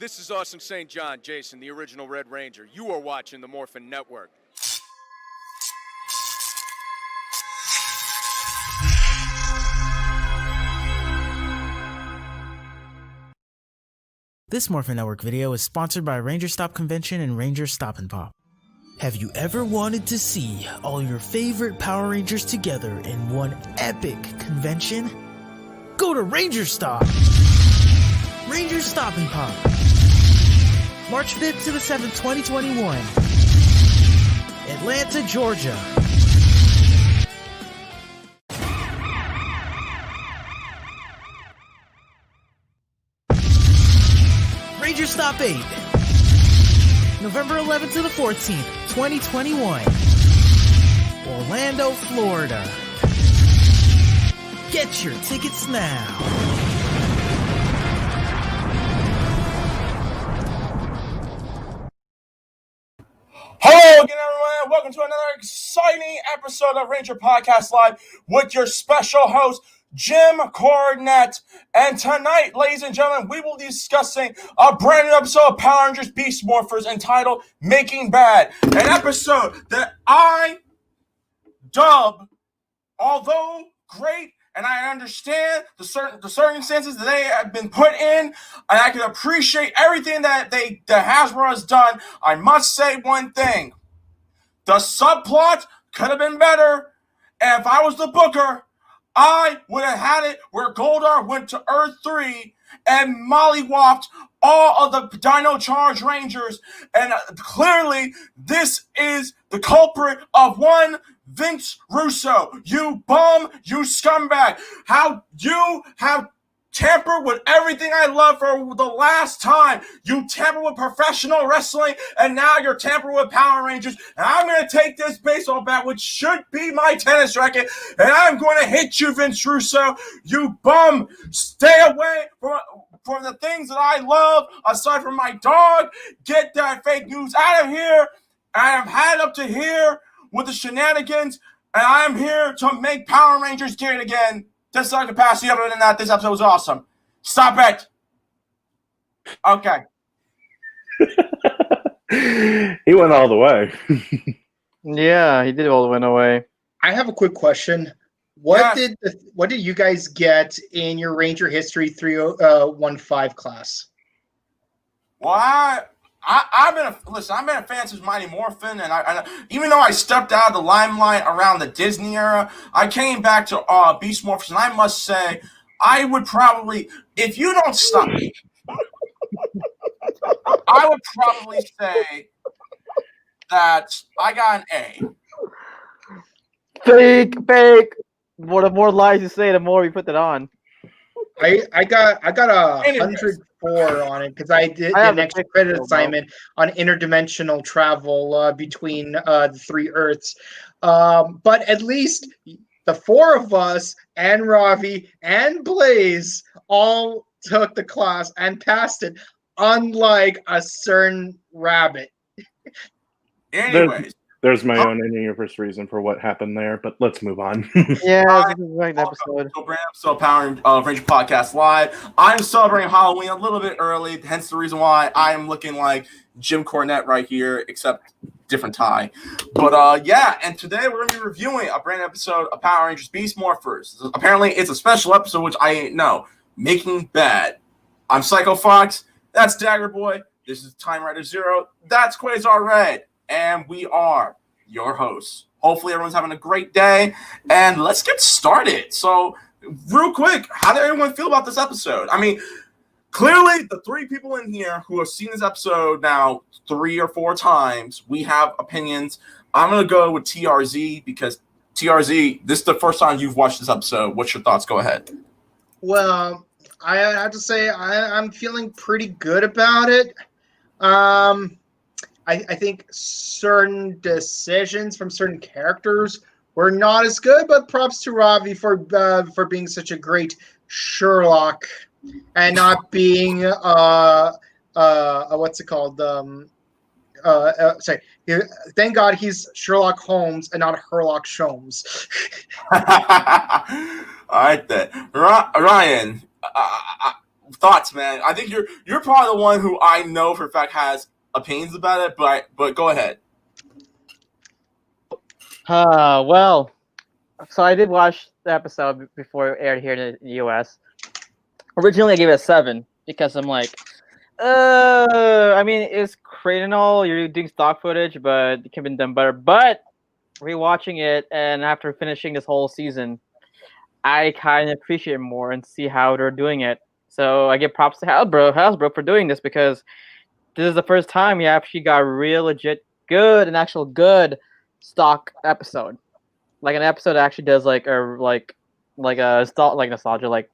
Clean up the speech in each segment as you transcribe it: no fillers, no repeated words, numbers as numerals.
This is Austin St. John, Jason, the original Red Ranger. You are watching the Morphin Network. This Morphin Network video is sponsored by Ranger Stop Convention and Ranger Stop and Pop. Have you ever wanted to see all your favorite Power Rangers together in one epic convention? Go to Ranger Stop! Ranger Stop and Pop. March 5th to the 7th, 2021. Atlanta, Georgia. Ranger Stop 8. November 11th to the 14th, 2021. Orlando, Florida. Get your tickets now. Hello again, everyone, and welcome to another exciting episode of Ranger Podcast Live with your special host, Jim Cornette. And tonight, ladies and gentlemen, we will be discussing a brand new episode of Power Rangers Beast Morphers entitled Making Bad. An episode that I dub, although great, and I understand the circumstances that they have been put in, and I can appreciate everything that Hasbro has done. I must say one thing. The subplot could have been better, and if I was the booker, I would have had it where Goldar went to Earth 3 and mollywopped all of the Dino Charge Rangers, and clearly this is the culprit of one Vince Russo. You bum, you scumbag. How you have tampered with everything I love for the last time. You tampered with professional wrestling, and now you're tampering with Power Rangers. And I'm going to take this baseball bat, which should be my tennis racket, and I'm going to hit you, Vince Russo. You bum. Stay away from the things that I love, aside from my dog. Get that fake news out of here. I have had up to here with the shenanigans, and I am here to make Power Rangers great again. This is our capacity. Other than that, this episode was awesome. Stop it. Okay. He went all the way. Yeah, he did all the way away. I have a quick question. What did you guys get in your Ranger History 315 class? Well, I've been a fan since Mighty Morphin, and I even though I stepped out of the limelight around the Disney era, I came back to Beast Morphers, and I must say, I would probably, if you don't stop me, I would probably say that I got an A. Fake. The more lies you say, the more we put that on. I got a 104 on it because I did an extra credit assignment on interdimensional travel between the three Earths. But at least the four of us and Ravi and Blaze all took the class and passed it, unlike a certain rabbit. Anyways. There's my own in-universe reason for what happened there, but let's move on. Yeah, this is a great episode. So Power Ranger Podcast Live. I'm celebrating Halloween a little bit early, hence the reason why I am looking like Jim Cornette right here, except different tie. But yeah, and today we're going to be reviewing a brand new episode of Power Rangers Beast Morphers. Apparently, it's a special episode, which I ain't know. Making Bad. I'm Psycho Fox. That's Dagger Boy. This is Time Rider Zero. That's Quasar Red. And we are your hosts. Hopefully everyone's having a great day, and let's get started. So, real quick, how did everyone feel about this episode? I mean, clearly the three people in here who have seen this episode now 3 or 4 times, we have opinions. I'm going to go with TRZ because TRZ, this is the first time you've watched this episode. What's your thoughts? Go ahead. Well, I have to say I'm feeling pretty good about it. I think certain decisions from certain characters were not as good, but props to Ravi for being such a great Sherlock and not being what's it called? Thank God he's Sherlock Holmes and not Herlock Sholmes. All right then, Ryan. thoughts, man. I think you're probably the one who I know for a fact has opinions about it, but go ahead. Well, so I did watch the episode before it aired here in the US. Originally, I gave it a 7 because I'm like, I mean, it's great and all. You're doing stock footage, but it could have been done better. But rewatching it, and after finishing this whole season, I kind of appreciate it more and see how they're doing it. So I give props to Hasbro for doing this, because this is the first time you actually got real legit good, an actual good stock episode, like an episode that actually does like nostalgia, like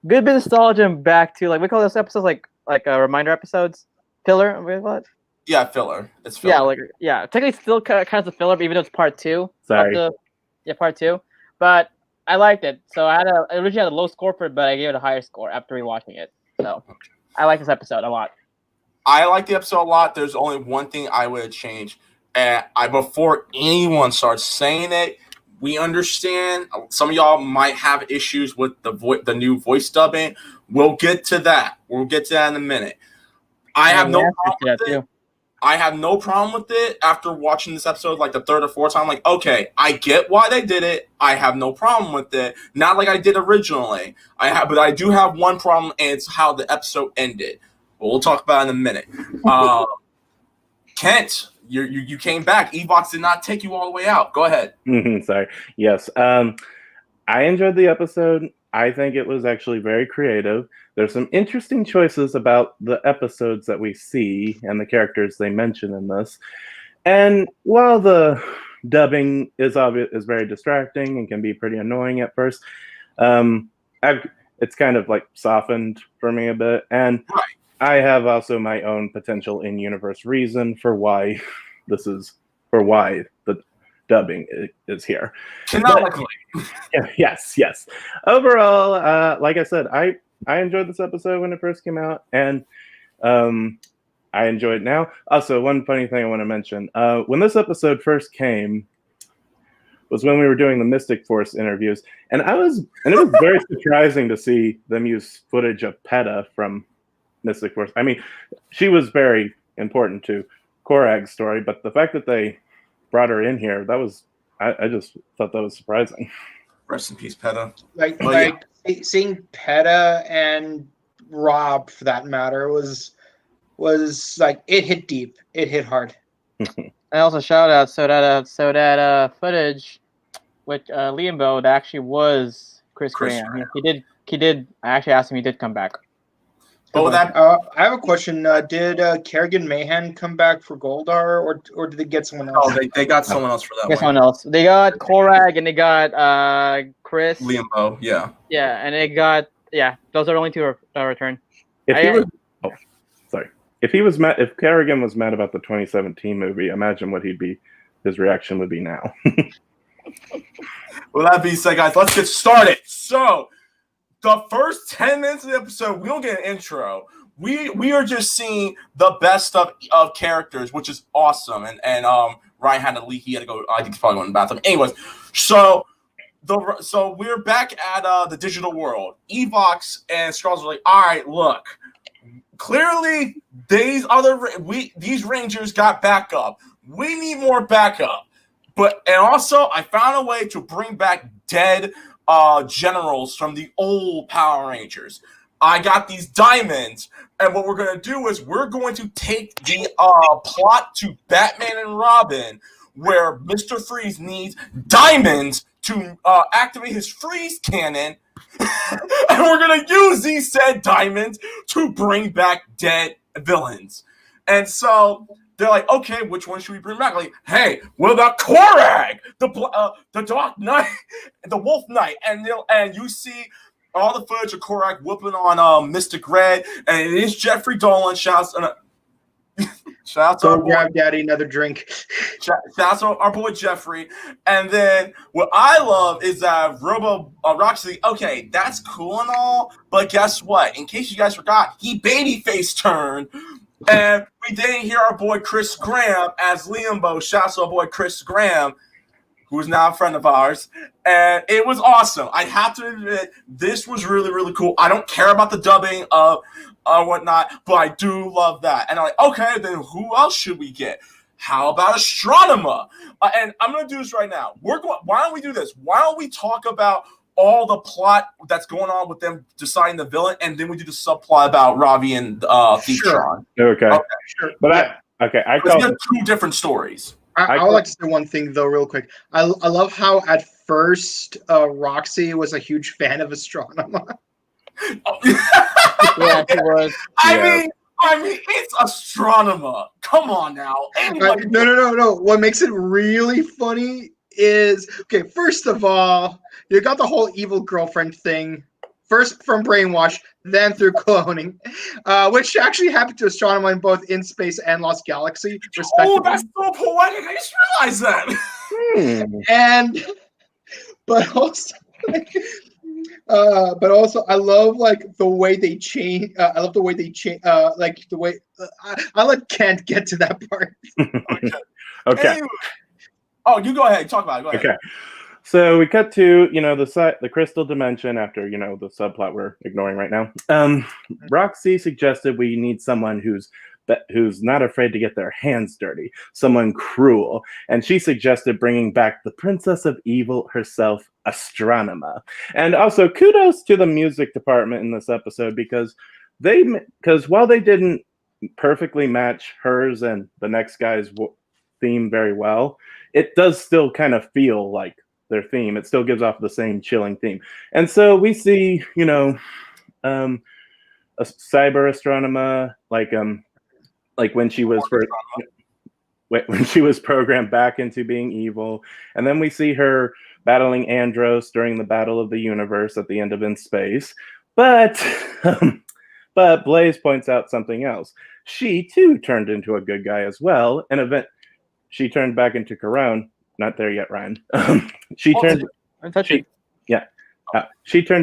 good bit of nostalgia, and back to, like, we call those episodes like reminder episodes, filler. What? Yeah, filler. It's filler. Technically still kind of a filler, but even though it's part 2. Sorry. Part 2. But I liked it. So I originally had a low score for it, but I gave it a higher score after rewatching it. So I like this episode a lot. I like the episode a lot. There's only one thing I would change. And before anyone starts saying it, we understand some of y'all might have issues with the new voice dubbing. We'll get to that. We'll get to that in a minute. I have no problem with it. I have no problem with it after watching this episode like the third or fourth time. Like, okay, I get why they did it. I have no problem with it. Not like I did originally. But I do have one problem, and it's how the episode ended. But we'll talk about it in a minute. Kent, you came back. Evox did not take you all the way out. Go ahead. Sorry. Yes. I enjoyed the episode. I think it was actually very creative. There's some interesting choices about the episodes that we see and the characters they mention in this. And while the dubbing is very distracting and can be pretty annoying at first, it's kind of like softened for me a bit. And I have also my own potential in-universe reason for why the dubbing is here. Canonically. Yes. Overall, like I said, I enjoyed this episode when it first came out, and I enjoy it now. Also, one funny thing I want to mention. When this episode first came was when we were doing the Mystic Force interviews, and it was very surprising to see them use footage of Peta from Mystic Force. I mean, she was very important to Korag's story, but the fact that they brought her in here, I just thought that was surprising. Rest in peace, Peta. Seeing Peta and Rob, for that matter, was like, it hit deep. It hit hard. And also shout out so that footage with Liambo, that actually was Chris Graham. He did. I actually asked him. He did come back. I have a question. Did Kerrigan Mahan come back for Goldar, or did they get someone else? Oh, they got someone else for that one. Someone else. They got Korag and they got Chris. Liambo, yeah. Yeah, and they got those are the only two return. If Kerrigan was mad about the 2017 movie, imagine what his reaction would be now. Well, that being said, guys, let's get started. So, the first 10 minutes of the episode, we don't get an intro. We are just seeing the best of characters, which is awesome. And Ryan had to leave. He had to go. I think he's probably going to the bathroom. Anyways, so we're back at the digital world. Evox and Skrulls are like, all right, look. Clearly, these Rangers got backup. We need more backup. And also, I found a way to bring back dead generals from the old Power Rangers. I got these diamonds, and what we're going to do is we're going to take the plot to Batman and Robin, where Mr. Freeze needs diamonds to activate his freeze cannon, and we're going to use these said diamonds to bring back dead villains. And so they're like, okay, which one should we bring back? Like, hey, what about Korag, the Dark Knight, the Wolf Knight? And you see all the footage of Korag whooping on Mystic Red, and it is Jeffrey Dolan. Shouts to our grab Daddy another drink. Shouts to our boy Jeffrey. And then what I love is that Roxy. Okay, that's cool and all, but guess what? In case you guys forgot, he babyface turned. And we didn't hear our boy Chris Graham as Liambo. Shouts to our boy Chris Graham. who's now a friend of ours, and it was awesome. I have to admit, this was really, really cool. I don't care about the dubbing of whatnot, but I do love that. And I'm like, okay, then who else should we get? How about Astronema? And I'm going to do this right now. Why don't we do this? Why don't we talk about all the plot that's going on with them deciding the villain, and then we do the subplot about Ravi and Thief-Tron. Okay. Sure. But I call them two different stories. I would like to say one thing, though, real quick. I love how at first Roxy was a huge fan of Astronema. Yeah, she was. I mean, it's Astronema. Come on now. No. What makes it really funny is, okay, first of all, you got the whole evil girlfriend thing. First from brainwash, then through cloning, which actually happened to Astronema in both In Space and Lost Galaxy, respectively. Oh, that's so poetic! I just realized that. But also, I love the way they change. I love the way they change. The way I let Kent get to that part. Okay. Anyway. Oh, you go ahead. Talk about it. Go ahead. Okay. So we cut to, the crystal dimension after, the subplot we're ignoring right now. Roxy suggested we need someone who's not afraid to get their hands dirty, someone cruel. And she suggested bringing back the Princess of Evil herself, Astronema. And also kudos to the music department in this episode because while they didn't perfectly match hers and the next guy's theme very well, it does still kind of feel like their theme. It still gives off the same chilling theme. And so we see, a cyber Astronema, like when she was when she was programmed back into being evil. And then we see her battling Andros during the Battle of the Universe at the end of In Space. But Blaze points out something else. She too turned into a good guy as well. She turned back into Corone. Not there yet, Ryan. She turned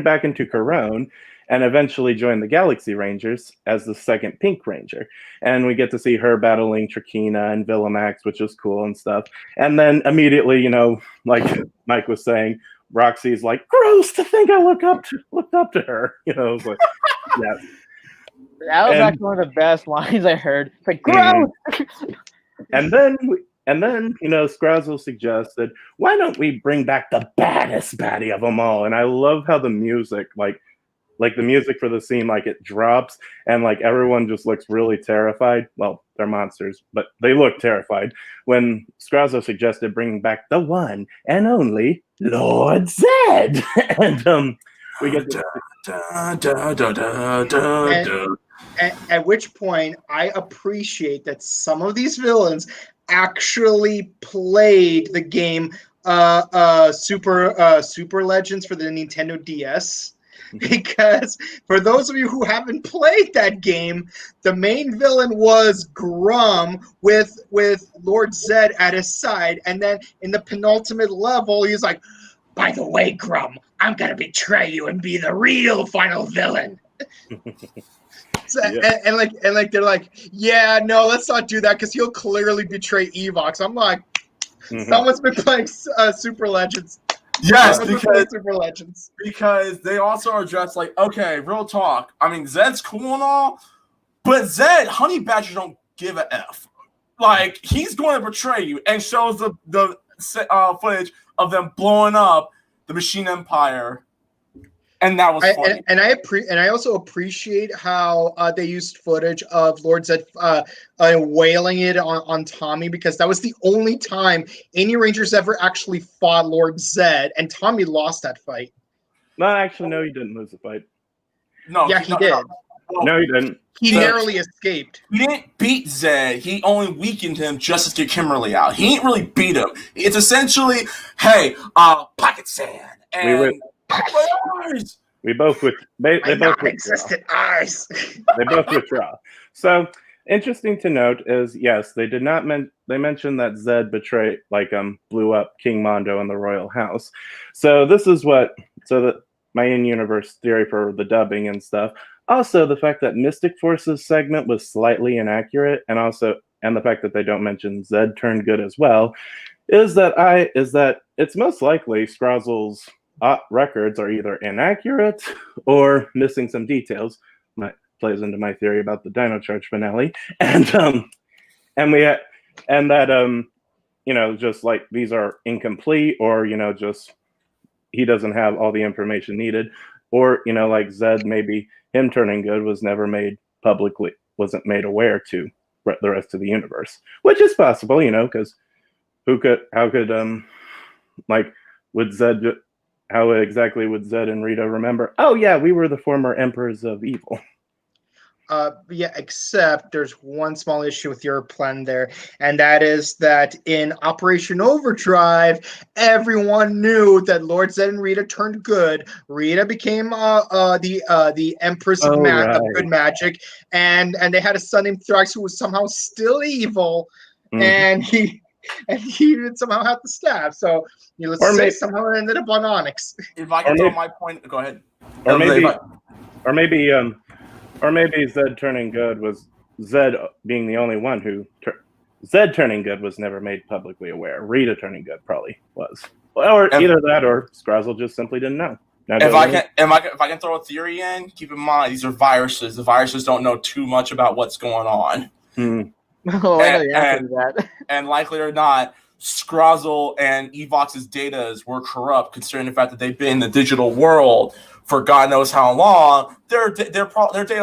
back into Corone and eventually joined the Galaxy Rangers as the second Pink Ranger. And we get to see her battling Trakina and Villamax, which is cool and stuff. And then immediately, like Mike was saying, Roxy's like, gross to think I looked up to her. Like, yeah. That was actually one of the best lines I heard. It's like, gross! And then, Scrazzle suggested, why don't we bring back the baddest baddie of them all? And I love how the music, like the music for the scene, it drops and everyone just looks really terrified. Well, they're monsters, but they look terrified when Scrazzle suggested bringing back the one and only Lord Zed. And we get at which point I appreciate that some of these villains actually played the game Super Legends for the Nintendo DS, because for those of you who haven't played that game, the main villain was Grum with Lord Zed at his side, and then in the penultimate level he's like, by the way, Grum, I'm gonna betray you and be the real final villain. And they're like, yeah, no, let's not do that because he'll clearly betray Evox. I'm like, someone's been playing Super Legends. Yes, because Super Legends. Because they also are just like, okay, real talk. I mean, Zed's cool and all, but Honey Badger don't give a F. Like, he's going to betray you, and shows the footage of them blowing up the Machine Empire. And that was funny. And I also appreciate how they used footage of Lord Zed wailing it on Tommy, because that was the only time any Rangers ever actually fought Lord Zed, and Tommy lost that fight. No, actually, no, he didn't lose the fight. No, yeah, he did. No, he didn't. He narrowly escaped. He didn't beat Zed. He only weakened him just to get Kimberly out. He didn't really beat him. It's essentially, hey, pocket sand. And we both would. They both existent eyes. They both withdraw. So interesting to note is, yes, they did not they mentioned that Zed betrayed, blew up King Mondo and the royal house. So this is my in-universe theory for the dubbing and stuff. Also, the fact that Mystic Force's segment was slightly inaccurate, and the fact that they don't mention Zed turned good as well, is that it's most likely Scrozzle's records are either inaccurate or missing some details. That plays into my theory about the Dino Charge finale, and that just like these are incomplete, or just he doesn't have all the information needed, or like Zed, maybe him turning good was never made publicly, wasn't made aware to the rest of the universe, which is possible, because would Zed, how exactly would Zed and Rita remember? Oh yeah, we were the former emperors of evil. Yeah, except there's one small issue with your plan there, and that is that in Operation Overdrive, everyone knew that Lord Zed and Rita turned good. Rita became the Empress of good magic, and they had a son named Thrax who was somehow still evil, and he somehow had the staff. So somehow it ended up on Onyx. If I can throw my point, go ahead. Or maybe Zed turning good was Zed being the only one who Zed turning good was never made publicly aware. Rita turning good probably was, or either that, or Scrozzle just simply didn't know. If I can throw a theory in, keep in mind these are viruses. The viruses don't know too much about what's going on. And likely or not, Scrozzle and Evox's data were corrupt, considering the fact that they've been in the digital world for God knows how long. Their data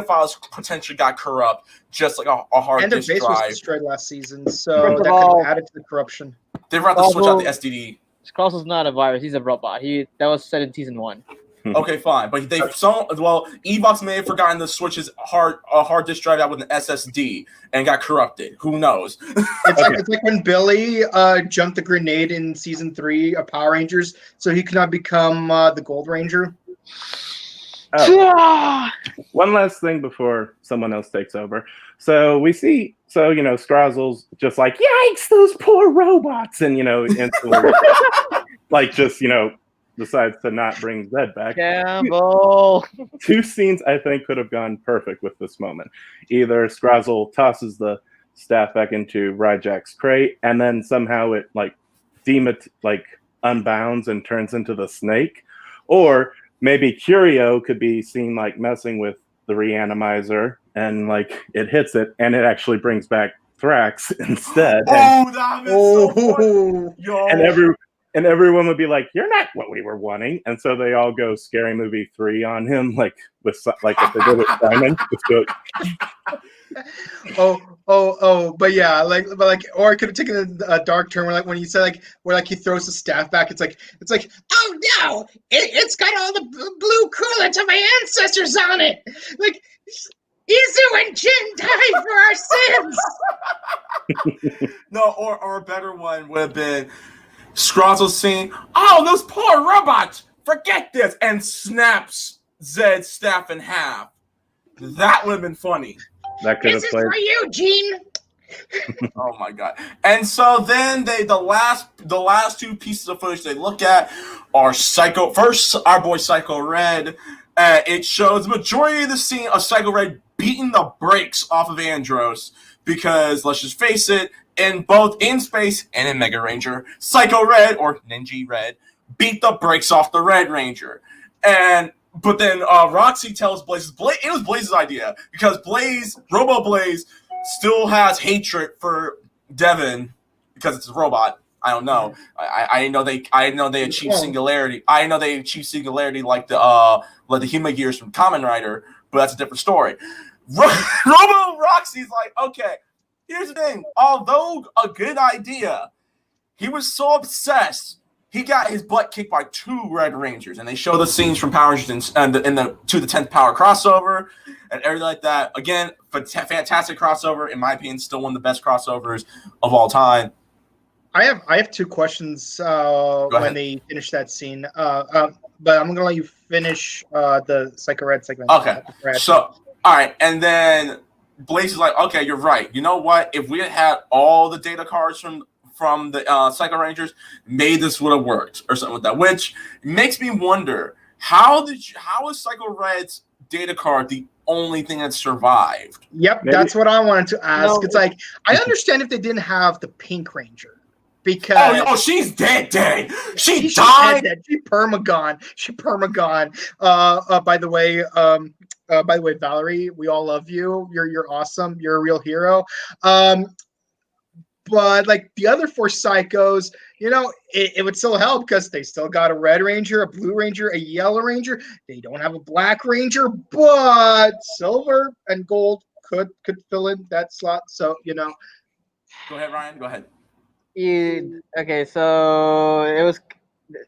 files potentially got corrupt, just like a hard disk drive. And their base was destroyed last season, so that could have added to the corruption. They've had to switch out the SDD. Scrozzle's not a virus; he's a robot. That was said in season 1. Okay, fine, but Evox may have forgotten to switch his hard disk drive out with an SSD and got corrupted. Who knows? It's like when Billy jumped the grenade in season 3 of Power Rangers, so he could not become the Gold Ranger. One last thing before someone else takes over. So we see, Scrozzle's just like, yikes, those poor robots, and instantly, decides to not bring Zed back. Campbell. 2 scenes I think could have gone perfect with this moment. Either Scrozzle tosses the staff back into Ryjack's crate, and then somehow it unbounds and turns into the snake, or maybe Curio could be seen messing with the reanimizer, and it hits it, and it actually brings back Thrax instead. That is so funny. Yo. And everyone would be like, "You're not what we were wanting," and so they all go Scary Movie 3 on him, if they did with Simon. But yeah, or I could have taken a dark turn where when you said where he throws the staff back, it's like, oh no, it's got all the blue coolant of my ancestors on it. Izu and Jin died for our sins. No, or a better one would have been Scrozzle saying, "Oh, those poor robots! Forget this!" and snaps Zed's staff in half. That would have been funny. That could have played. This is for you, Gene. Oh my god! And so then the last 2 pieces of footage they look at are Psycho. First, our boy Psycho Red. It shows the majority of the scene of Psycho Red beating the brakes off of Andros because, let's just face it, in both In Space and in Mega Ranger, Psycho Red, or Ninja Red, beat the brakes off the Red Ranger. But then Roxy tells Blaze, it was Blaze's idea, because Robo Blaze, still has hatred for Devin because it's a robot. I don't know. I know they achieved singularity. I know they achieved singularity like the Hema Gears from Kamen Rider, but that's a different story. Robo Roxy's like, okay, here's the thing. Although a good idea, he was so obsessed, he got his butt kicked by 2 Red Rangers, and they show the scenes from Power Rangers and the To the 10th Power crossover and everything like that. Again, fantastic crossover. In my opinion, still one of the best crossovers of all time. I have 2 questions when they finish that scene, but I'm gonna let you finish the Psycho Red segment. Okay. So, all right, and then Blaze is like, okay, you're right. You know what? If we had all the data cards from the Psycho Rangers, maybe this would have worked or something like that. Which makes me wonder, how is Psycho Red's data card the only thing that survived? Yep, maybe. That's what I wanted to ask. No. It's like, I understand if they didn't have the Pink Ranger. because she's dead. She died. dead. She permagon. By the way, Valerie, we all love you. You're awesome. You're a real hero. But like the other 4 psychos, it would still help because they still got a red ranger, a blue ranger, a yellow ranger. They don't have a black ranger, but silver and gold could fill in that slot. So Go ahead, Ryan. Go ahead. Okay, so it was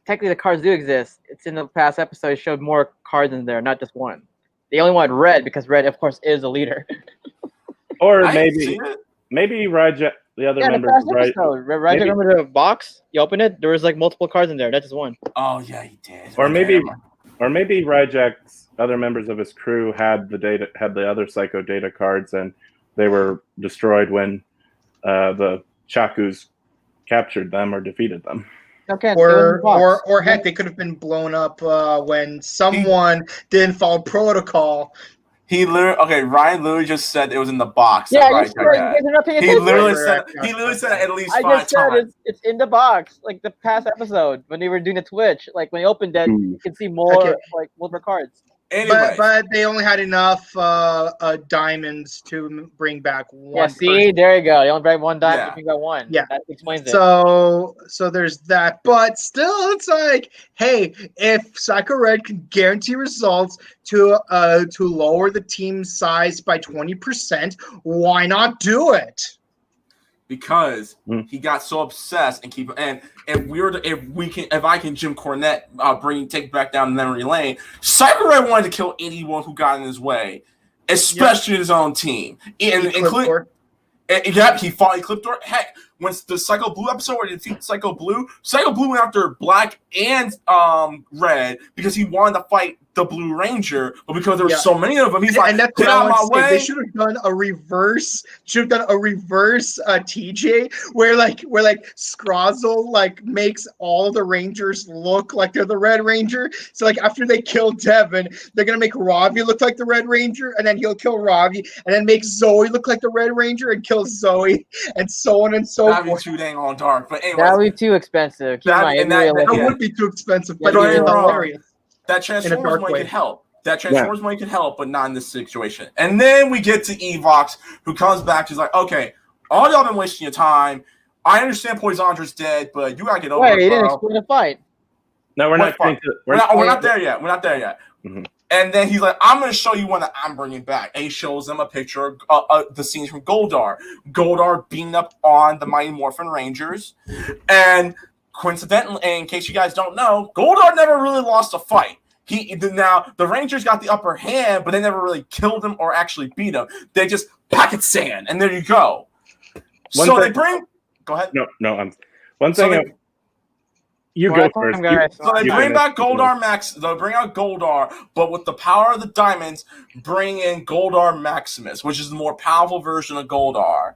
technically the cards do exist. It's in the past episode. It showed more cards in there, not just one. They only wanted red because red, of course, is the leader. Or maybe Raja, the other members. Raja, remember the box? You open it. There was like multiple cards in there, not just one. Oh yeah, he did. Or maybe Rajak's other members of his crew had the other psycho data cards, and they were destroyed when the Chakus captured them or defeated them. Okay. Or heck, they could have been blown up when someone didn't follow protocol. Ryan literally just said it was in the box. Yeah, right, you guys are not paying attention. He literally said it at least I 5 just said times. it's in the box, like the past episode when they were doing the Twitch. Like when you opened that, you can see more multiple cards. Anyways. But they only had enough diamonds to bring back one. Yeah, see, there you go. You only bring one diamond, you can get one. Yeah, that explains it. So there's that. But still, it's like, hey, if Psycho Red can guarantee results to lower the team size by 20%, why not do it? Because he got so obsessed and if I can Jim Cornette take back down memory lane, Psycho Red wanted to kill anyone who got in his way, especially his own team. He fought Ecliptor. Heck, when the Psycho Blue episode where he defeated Psycho Blue went after Black and Red because he wanted to fight the Blue Ranger, but because there were so many of them, he's like, that's get out of my way. They should have done a reverse. TJ where Scrozzle makes all the Rangers look like they're the Red Ranger. So after they kill Devin, they're gonna make Ravi look like the Red Ranger, and then he'll kill Ravi, and then make Zoe look like the Red Ranger and kill Zoe, and so on and so forth. That'd be too dang on dark. But anyways, that would be too expensive. That would be too expensive, but it's hilarious. That Transformers money could help. But not in this situation. And then we get to Evox, who comes back. She's like, okay, all y'all been wasting your time. I understand Poisondra's dead, but you gotta get over it. Wait, you didn't explain the fight. No, we're not there yet. Mm-hmm. And then he's like, I'm going to show you one that I'm bringing back. And he shows them a picture of the scenes from Goldar. Goldar beating up on the Mighty Morphin Rangers. And coincidentally, in case you guys don't know, Goldar never really lost a fight. Now, the Rangers got the upper hand, but they never really killed him or actually beat him. They just packet sand, and there you go. Go ahead. No. One thing. You go first. So they bring back Goldar Max. They'll bring out Goldar, but with the power of the diamonds, bring in Goldar Maximus, which is the more powerful version of Goldar.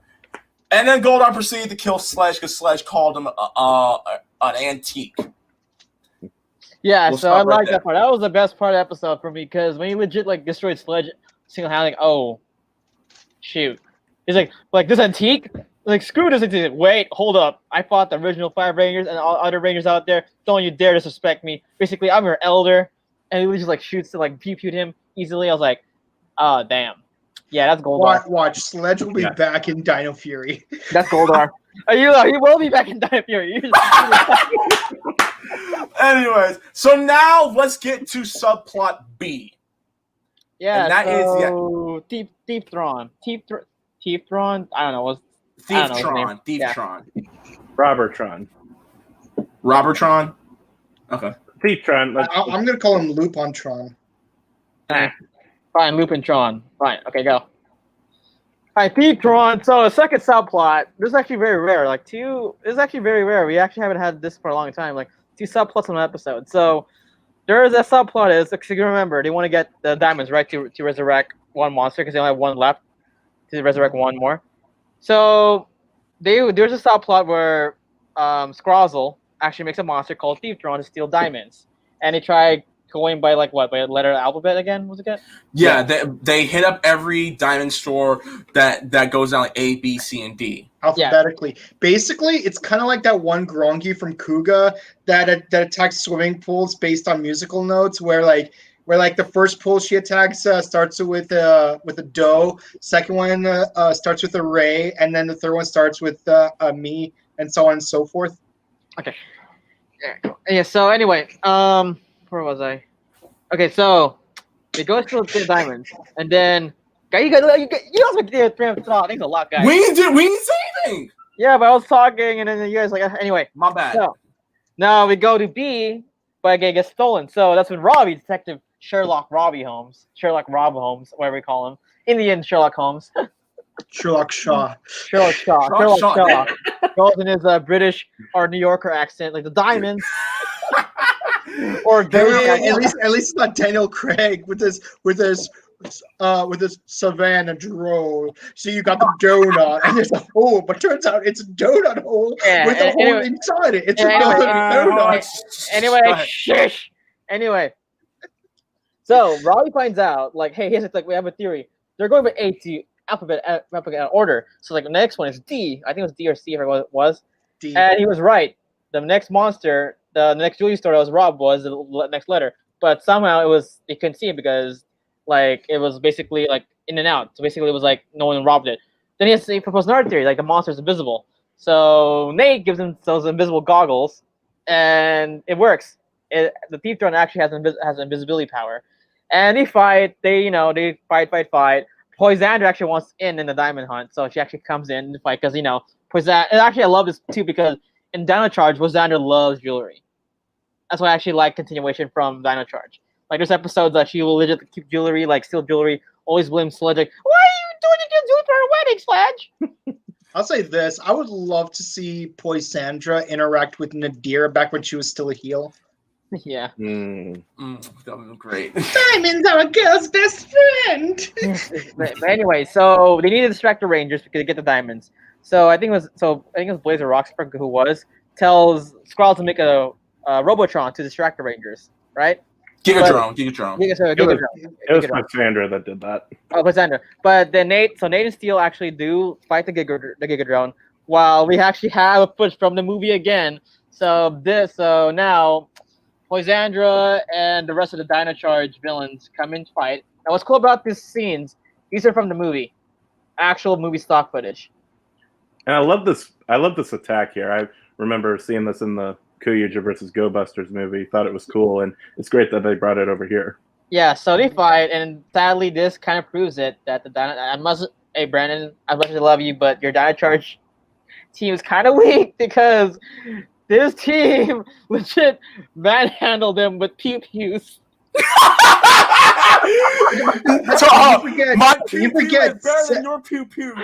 And then Goldar proceeded to kill Sledge because Sledge called him an antique. Yeah, so I like that part. That was the best part of the episode for me because when he legit destroyed Sledge single-handedly, oh shoot. He's like this antique? Screw this antique. Wait, hold up. I fought the original 5 Rangers and all other Rangers out there. Don't you dare disrespect me. Basically, I'm your elder. And he just shoots to pew-pewed him easily. I was like, oh damn. Yeah, that's Goldar. Watch, Sledge will be back in Dino Fury. That's Goldar. He will be back in Dino Fury. Anyways, so now let's get to subplot B. Yeah, and that is Thieftron. Thieftron? I don't know. Thieftron. Yeah. Robertron? Okay. Thieftron. I'm going to call him Lupontron. Fine, Lupintron. Fine, okay, go. Alright, Thieftron. So the second subplot, this is actually very rare. This is actually very rare. We actually haven't had this for a long time. 2 subplots on an episode. So there is a subplot if you remember, they want to get the diamonds, right, to resurrect one monster because they only have one left to resurrect one more. So there's a subplot where Scrozzle actually makes a monster called Thieftron to steal diamonds. And they try going by like what? By a letter alphabet again? Was it again? Yeah, they hit up every diamond store that goes down like A, B, C, and D. Alphabetically. Yeah. Basically, it's kind of like that one Grongi from Kuga that attacks swimming pools based on musical notes, where the first pool she attacks starts with a do, second one starts with a re, and then the third one starts with a mi, and so on and so forth. Okay. Yeah. So anyway, where was I? Okay, so it goes to the diamonds, and then you also did thanks a lot, guys. We didn't say anything. Yeah, but I was talking, and then you guys like anyway. My bad. So, now we go to B, but it gets stolen. So that's when Robbie, Detective Sherlock Rob Holmes, whatever we call him, Indian Sherlock Holmes. Sherlock Shaw. Sherlock Shaw. Goes in his British or New Yorker accent, like the diamonds. Or at least it's not Daniel Craig with his Savannah drawl. So you got the donut, and there's a hole, but turns out it's a donut hole with a hole inside it. It's a donut. Anyway, so Robbie finds out, like, hey, here's like we have a theory. They're going by A to alphabet order. So like the next one is D. I think it was D or C, if it was. D. And he was right. The next monster, the next jewelry store that was robbed was the next letter. But somehow you couldn't see it because like it was basically like in and out. So basically it was like no one robbed it. Then he proposed another theory, like the monster's invisible. So Nate gives him those invisible goggles, and it works. The thief drone actually has invisibility power, and they fight. They fight. Poisandra actually wants in the diamond hunt, so she actually comes in to fight because Poisandra. And actually, I love this too because in Dino Charge, Poisandra loves jewelry. That's why I actually like continuation from Dino Charge. Like there's episodes that she will legit keep jewelry, like steal jewelry, always blame Sledge. Like, why are you doing it to our wedding, Sledge? I'll say this: I would love to see Poisandra interact with Nadira back when she was still a heel. Yeah. That would be great. Diamond's our girl's best friend. but anyway, so they need to distract the Rangers because they get the diamonds. So I think it was Blazer Roxburgh who tells Skrull to make a Robotron to distract the Rangers, right? Gigatron. It was Cassandra that did that. Oh, Cassandra. But then Nate and Steel actually do fight the Gigadrone, while we actually have a push from the movie again. So now Poisandra and the rest of the Dino Charge villains come in to fight. Now, what's cool about these scenes? These are from the movie, actual movie stock footage. And I love this attack here. I remember seeing this in the Kuyuja versus Go Busters movie. Thought it was cool, and it's great that they brought it over here. Yeah, so they fight, and sadly, this kind of proves it that hey Brandon, I much love you, but your Dino Charge team is kind of weak because this team legit manhandled them with pew-pews. So, my pew-pew is better than your pew-pew.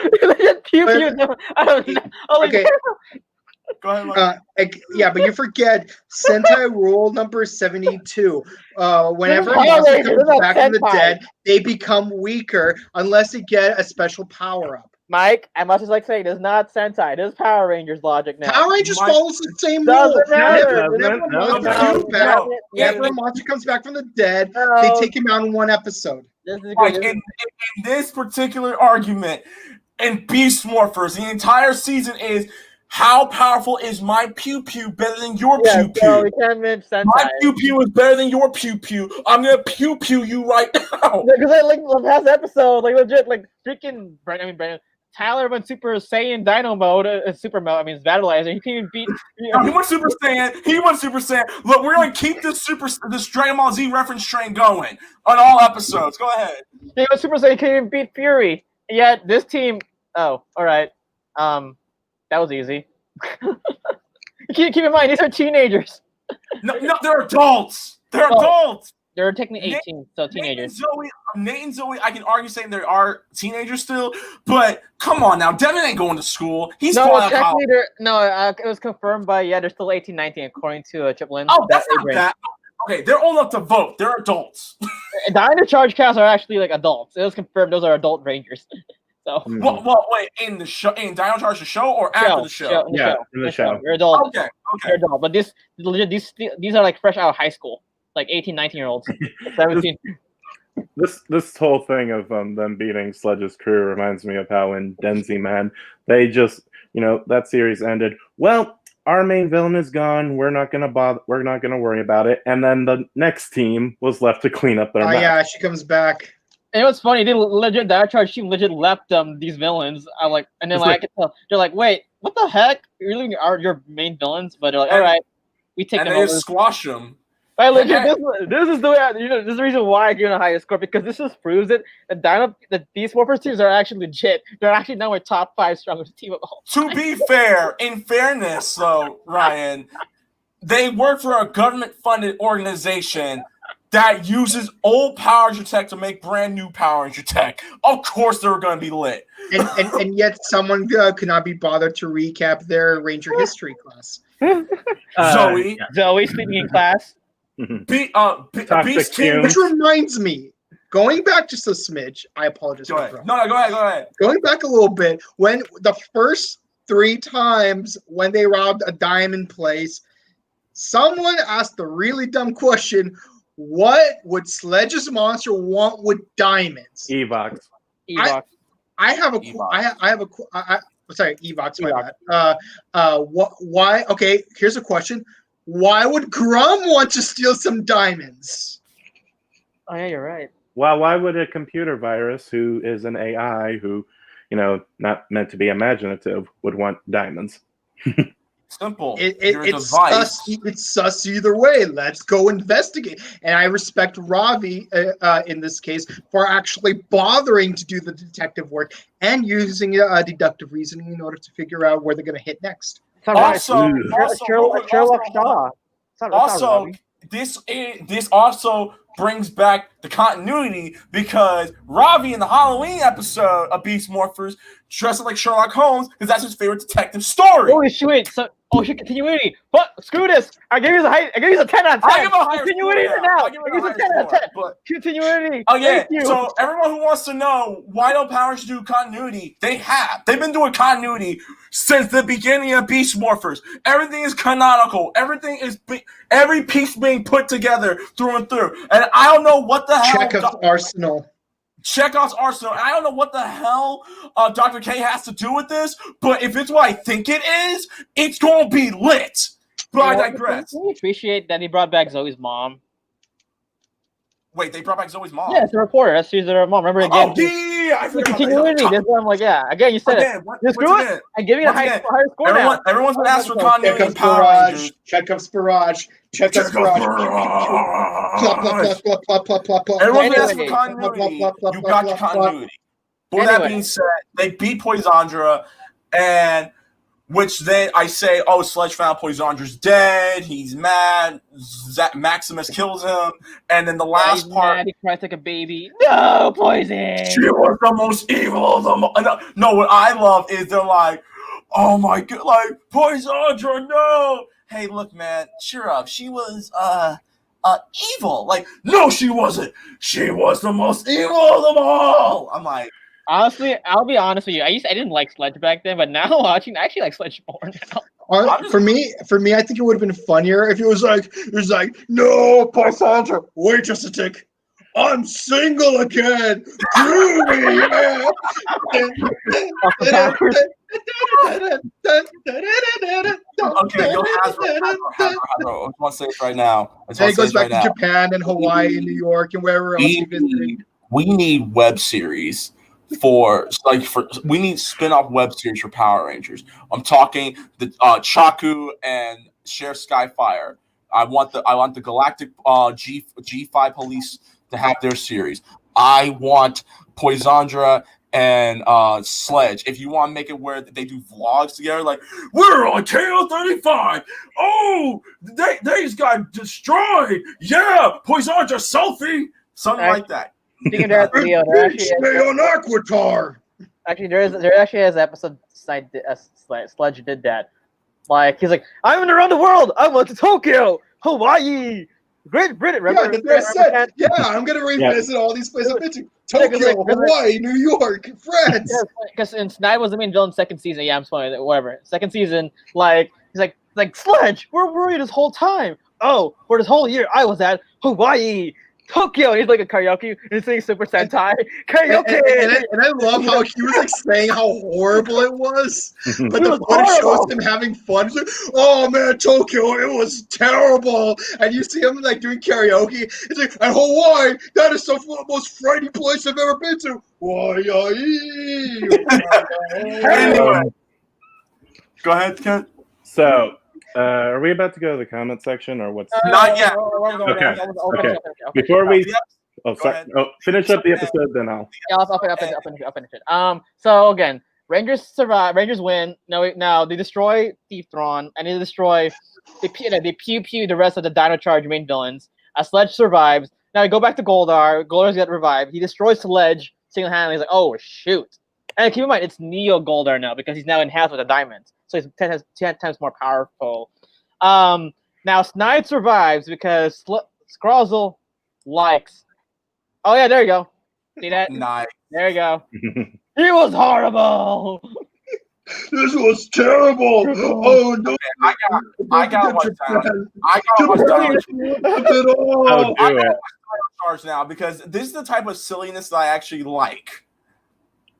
Pew-pew. I don't know. Okay. Go ahead, but you forget Sentai rule number 72. Whenever a monster comes back from the dead, they become weaker unless they get a special power-up. Mike, I must just like say, there's not Sentai. There's Power Rangers logic now. Power Rangers follows the same rule. Whenever a monster comes back from the dead, they take him out in one episode. Like in this particular argument, in Beast Morphers, the entire season is how powerful is my pew-pew better than your pew-pew? So we can't mention Sentai. My pew-pew is better than your pew-pew. I'm gonna pew-pew you right now. Because the past episode, like legit, like freaking Brandon. Tyler went Super Saiyan Dino mode, Super mode. I mean, it's Battleizer. He can't even beat. He went Super Saiyan. Look, we're gonna keep this Dragon Ball Z reference train going on all episodes. Go ahead. He went Super Saiyan. He can't even beat Fury. Yet this team. Oh, all right. That was easy. keep in mind, these are teenagers. No, they're adults. They're adults. They're technically 18, so teenagers. Nate and Zoe, I can argue saying they are teenagers still, but come on now. Devin ain't going to school. He's going to college. It was confirmed by, they're still 18, 19, according to Chip Lynn. Oh, that's not that. Okay, they're old enough to vote. They're adults. Dino Charge cast are actually like adults. It was confirmed those are adult Rangers. So. Well, wait, in the show, in Dino Charge the show or after the show? In the show. You're adult. Okay. You're adult, but these are like fresh out of high school. like 18, 19-year-olds, 17. This whole thing of them beating Sledge's crew reminds me of how in Denzi Man they just that series ended. Well, our main villain is gone. We're not gonna bother. We're not gonna worry about it. And then the next team was left to clean up their mess. Yeah, she comes back. And what's funny, they legit that she legit left these villains. And then I could tell they're like, wait, what the heck? You're leaving your main villains, but they're like, all right, we take them over. And they just squash them. Right, legit, this is the way. This is the reason why I give it a higher score, because this just proves it. These Morphers teams are actually legit. They're actually now a top 5 strongest team of all. To be fair, in fairness, though, Ryan, they work for a government-funded organization that uses old Power Ranger tech to make brand new Power Ranger tech. Of course, they were going to be lit. And yet, someone could not be bothered to recap their Ranger history class. Zoe sleeping in class. Beast King. Which reminds me, going back just a smidge, I apologize. Go ahead. No, go ahead. Going back a little bit, when the first 3 times when they robbed a diamond place, someone asked the really dumb question, what would Sledge's monster want with diamonds? Evox. I have a sorry, Evox, my bad. Why? Okay, here's a question. Why would Grum want to steal some diamonds? Oh yeah, you're right. Well, why would a computer virus who is an AI who, not meant to be imaginative, would want diamonds? Simple. It's sus either way. Let's go investigate. And I respect Ravi in this case for actually bothering to do the detective work and using deductive reasoning in order to figure out where they're going to hit next. Also, Sherlock Shaw. This also brings back the continuity, because Ravi in the Halloween episode of Beast Morphers dressed like Sherlock Holmes because that's his favorite detective story. Holy shit! Continuity. But screw this. I gave you a 10 out of 10. I give a higher continuity score now. I I give give you a 10 out of 10. But Continuity. again, so everyone who wants to know why don't Power Rangers do continuity, they've been doing continuity since the beginning of Beast Morphers. Everything is canonical. Every piece being put together through and through. And I don't know what the hell. Chekhov's arsenal. I don't know what the hell Dr. K has to do with this, but if it's what I think it is, it's going to be lit. But I digress. Can we appreciate that he brought back Zoe's mom? Wait, they brought back Zoe's mom? Yeah, it's a reporter. She's their mom. Remember again? Oh, I forgot. Continuity. That's what I'm like, yeah. Again, you said it. Screw it. I give you a higher score now. Everyone's been asked for continuity in Power Rangers. Chekhov's barrage. Chekhov's barrage. Everyone's been asked for continuity. You got your continuity. But with that being said, they beat Poisandra, and which then I say, oh, Sledge found Poisandra's dead. He's mad. Maximus kills him. And then the last part. Mad. He cries like a baby. No, Poison! She was the most evil. No, what I love is they're like, oh my God, like, Poisandra, no. Hey, look, man, cheer up. She was, evil. Like, no, she wasn't. She was the most evil of them all. I'm like, honestly, I'll be honest with you. I didn't like Sledge back then, but now watching, I actually like Sledge more now. For me, I think it would have been funnier if it was like, no, Poisandra, wait just a tick. I'm single again. Do me, yeah. Okay, you'll have I want to say it right now. And he goes back to Japan and Hawaii and New York and wherever else he visited. We need web series we need spin-off web series for Power Rangers. I'm talking the Chaku and Sheriff Skyfire. I want the Galactic G5 Police to have their series. I want Poisandra and Sledge. If you want to make it where they do vlogs together, like, we're on KO35. Oh, they just got destroyed. Yeah, Poisandra selfie. Something like that. Speaking of that, Leo, there actually is an episode Sledge did that. Like, he's like, I'm gonna run the world. I went to Tokyo, Hawaii, Great Britain. Remember? I'm gonna revisit all these places I've been to. Tokyo, Hawaii, New York, France. Because since Nye was the main villain second season, I'm spoiling it, whatever. Second season, like, he's like Sledge, where were you this whole time? oh, for this whole year, I was at Hawaii, Tokyo. And he's like a karaoke, and he's singing Super Sentai karaoke. And I love how he was like saying how horrible it was, but when it shows him having fun, he's like, "Oh man, Tokyo, it was terrible." And you see him like doing karaoke. It's like, "At Hawaii, that is the most frightening place I've ever been to." Anyway, go ahead, Kent. So, are we about to go to the comment section, or what's? Not yet. Okay. Before we, finish up the episode, then I'll. Yeah, I'll finish it. So again, Rangers survive. Rangers win. Now they destroy Thief Thrawn, and they destroy. They pew the rest of the Dino Charge main villains. Sledge survives. Now we go back to Goldar. Goldar's got revived. He destroys Sledge single-handedly. He's like, oh shoot! And keep in mind, it's Neo Goldar now because he's now enhanced with the diamonds. So he's 10 times more powerful. Now Snide survives because Scrozzle likes. Oh yeah, there you go. See that? Nice. There you go. He was horrible. This was terrible. Oh no! I got one time. I got one time. Oh, do it. Charge now because this is the type of silliness that I actually like.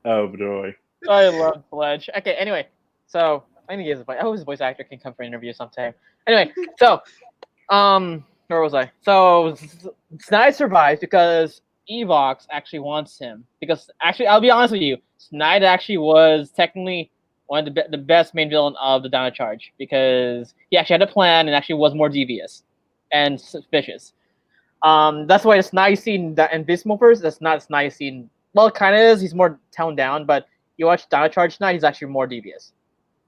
Oh boy. I love Sledge. Okay, anyway, so I think I hope his voice actor can come for an interview sometime. Anyway, so where was I? So Snide survives because Evox actually wants him. Because actually, I'll be honest with you, Snide actually was technically one of the best main villain of the Dino Charge because he actually had a plan and actually was more devious and suspicious. That's why the Snide scene in Beast Morphers, that's not Snide scene. Well, it kind of is. He's more toned down, but you watch Dino Charge Snide, he's actually more devious.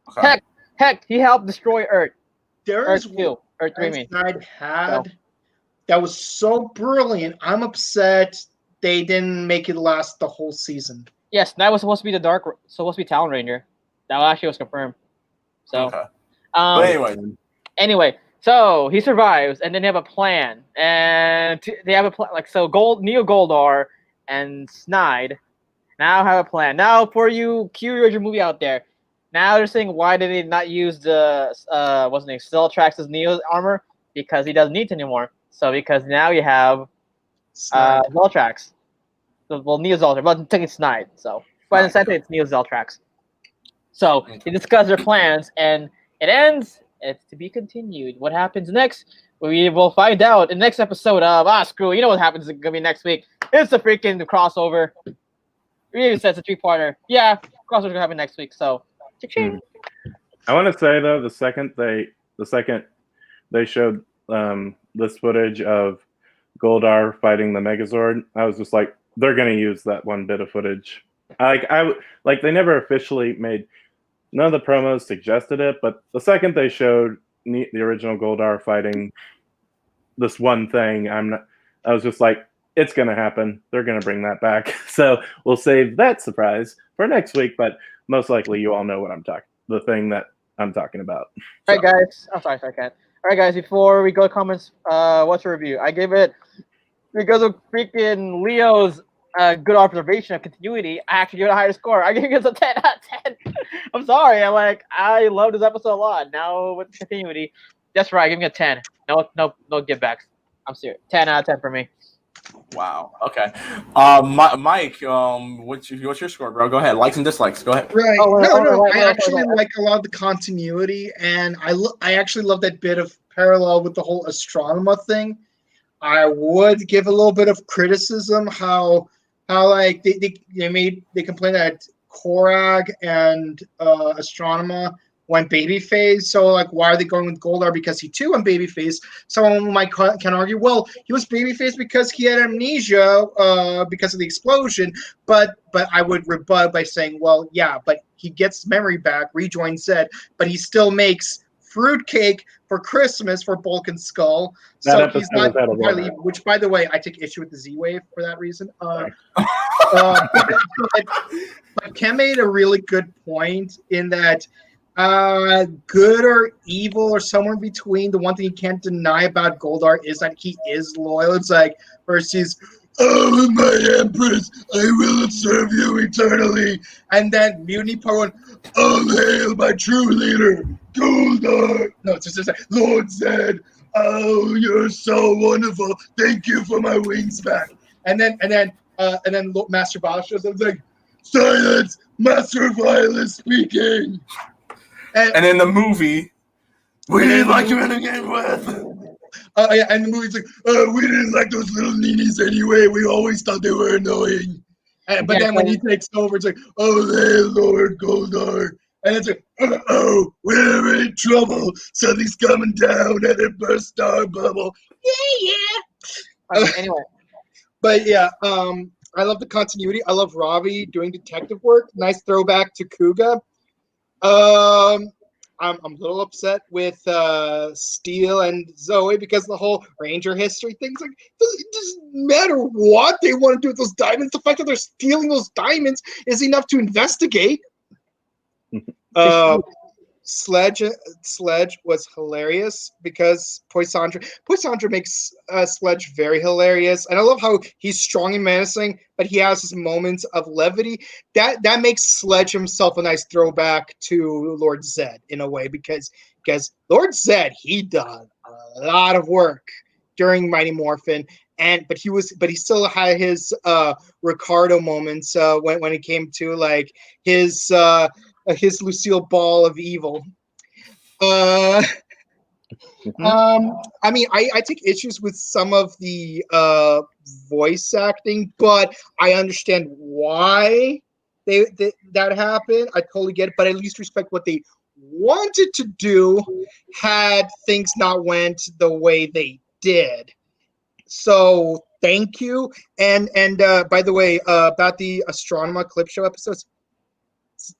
Okay. Heck, he helped destroy Earth. There's Earth 2. Earth 3, I mean. Snide had that was so brilliant. I'm upset they didn't make it last the whole season. Yes, Snide was supposed to be supposed to be Talon Ranger. That actually was confirmed. So, okay. But anyway, so he survives, and then they have a plan, and they have a plan. Like so, Neo Goldar and Snide now have a plan. Now, for you Q Ranger movie out there, now they're saying why did they not use the what's his name, Stellatrax's Neo's armor? Because he doesn't need to anymore. So because now you have Zeltrax. Well, Neo Zeltrax, but technically Snide. So, but in the it's Neo Zeltrax. So they discuss their plans, and it ends. It's to be continued. What happens next? We will find out in the next episode of screw it. You know what happens is gonna be next week. It's a freaking crossover. We even said it's a 3-parter. Yeah, crossover's gonna happen next week. So, cha-ching. I want to say though, the second they showed this footage of Goldar fighting the Megazord, I was just like, they're gonna use that one bit of footage. They never officially made. None of the promos suggested it, but the second they showed the original Goldar fighting this one thing, I was just like, it's gonna happen. They're gonna bring that back. So we'll save that surprise for next week. But most likely, you all know what the thing that I'm talking about. All right, guys. I'm sorry, Cat. All right, guys. Before we go to comments, what's your review? I gave it because of freaking Leo's good observation of continuity. I actually give it a higher score. I give it a 10 out of 10. I'm sorry. I love this episode a lot. Now with continuity, that's right. Give me a 10. No give backs. I'm serious. 10 out of 10 for me. Wow. Okay. Mike, what's your score, bro? Go ahead. Likes and dislikes. Go ahead. Right. I actually like a lot of the continuity, and I actually love that bit of parallel with the whole Astronema thing. I would give a little bit of criticism how like they complained that Korag and Astronema went babyface. So like, why are they going with Goldar? Because he too went babyface. Someone might can argue, well, he was babyface because he had amnesia because of the explosion. But I would rebut by saying, well, yeah, but he gets memory back, rejoins Zed, but he still makes fruitcake for Christmas for Bulk and Skull. So he's not entirely, which by the way, I take issue with the Z-Wave for that reason. But Ken made a really good point in that good or evil or somewhere in between, the one thing you can't deny about Goldar is that he is loyal. It's like versus, oh, my Empress, I will serve you eternally. And then Mutiny Part 1, oh, hail my true leader, Goldar. No, it's just like, Lord Zed, "Oh, you're so wonderful. Thank you for my wings back." And then Master Boss shows up. It's like, "Silence, Master Violet speaking." And in the movie, we didn't like you in the game with. Yeah, and the movie's like, we didn't like those little ninis anyway. We always thought they were annoying. But then when he takes over, it's like, "Oh, they Lord Goldar." And it's like, "Uh-oh, we're in trouble. Something's coming down and it burst our bubble." Yeah. Anyway. But yeah, I love the continuity. I love Ravi doing detective work. Nice throwback to Kuga. I'm a little upset with Steel and Zoe because the whole Ranger history thing's like, it doesn't matter what they want to do with those diamonds. The fact that they're stealing those diamonds is enough to investigate. Sledge was hilarious because Poisandra makes Sledge very hilarious, and I love how he's strong and menacing, but he has his moments of levity. That makes Sledge himself a nice throwback to Lord Zed in a way, because Lord Zed, he done a lot of work during Mighty Morphin, but he still had his Ricardo moments when it came to like his Lucille Ball of evil. I mean, I take issues with some of the voice acting, but I understand why that happened. I totally get it, but at least respect what they wanted to do had things not went the way they did. So thank you. And by the way, about the Astronema Clip Show episodes,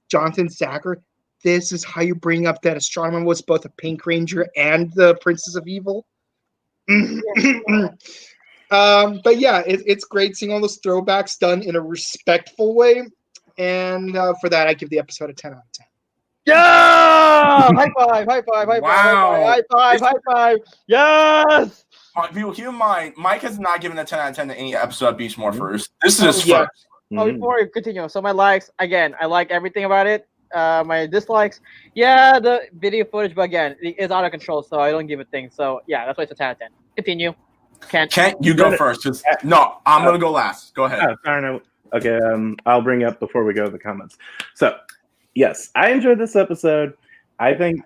Jonathan Sacker, this is how you bring up that Astronomer was both a Pink Ranger and the Princess of Evil. But yeah, it's great seeing all those throwbacks done in a respectful way. And for that, I give the episode a 10 out of 10. Yeah! High five, high five, high Wow. five, high five, high five. Yes! People, keep in mind, Mike has not given a 10 out of 10 to any episode of Beast Morphers. This is his first. Before we continue, so my likes, again, I like everything about it. My dislikes, yeah, the video footage, but again, it's out of control, so I don't give a thing. So yeah, that's why it's a 10 out of 10. Continue. Kent, you go first. No, I'm going to go last. Go ahead. Fair enough. Okay, I'll bring up before we go to the comments. So, yes, I enjoyed this episode. I think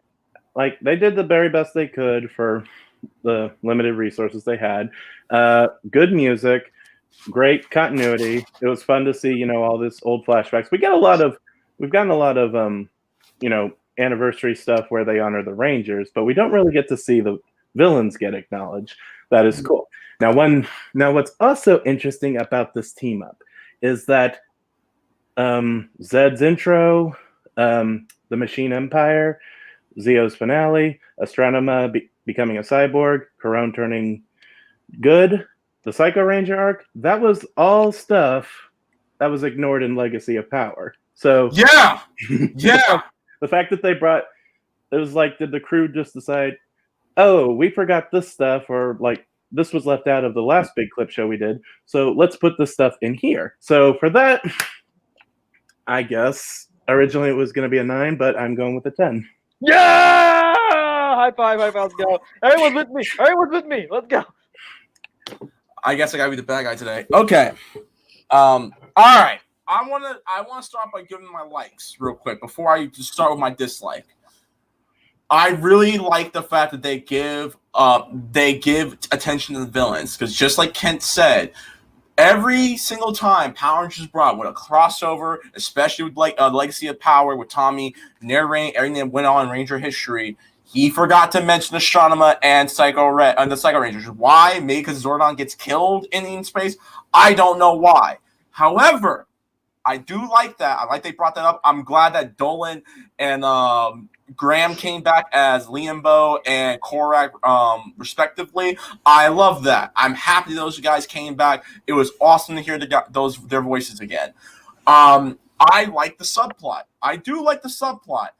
like they did the very best they could for the limited resources they had. Good music, great continuity. It was fun to see, all this old flashbacks. We've gotten a lot of anniversary stuff where they honor the Rangers, but we don't really get to see the villains get acknowledged. That is cool. Now what's also interesting about this team up is that Zed's intro, the Machine Empire, Zio's finale, Astronema becoming a cyborg, Corone turning good, the Psycho Ranger arc, that was all stuff that was ignored in Legacy of Power. So yeah. The fact that they brought, it was like, did the crew just decide, oh, we forgot this stuff, or like this was left out of the last big clip show we did, so let's put this stuff in here. So for that, I guess originally it was going to be a 9, but I'm going with a 10. Yeah! High five, let's go. Everyone's with me. Let's go. I guess I gotta be the bad guy today. Okay. All right. I wanna start by giving my likes real quick before I just start with my dislike. I really like the fact that they give attention to the villains, because just like Kent said, every single time Power Rangers brought with a crossover, especially with Legacy of Power with Tommy narrating everything that went on in Ranger history, he forgot to mention Astronema and the Psycho Rangers. Why? Maybe because Zordon gets killed in space. I don't know why. However, I do like that. I like they brought that up. I'm glad that Dolan and Graham came back as Liambo and Korak, respectively. I love that. I'm happy those guys came back. It was awesome to hear their voices again. I like the subplot. I do like the subplot.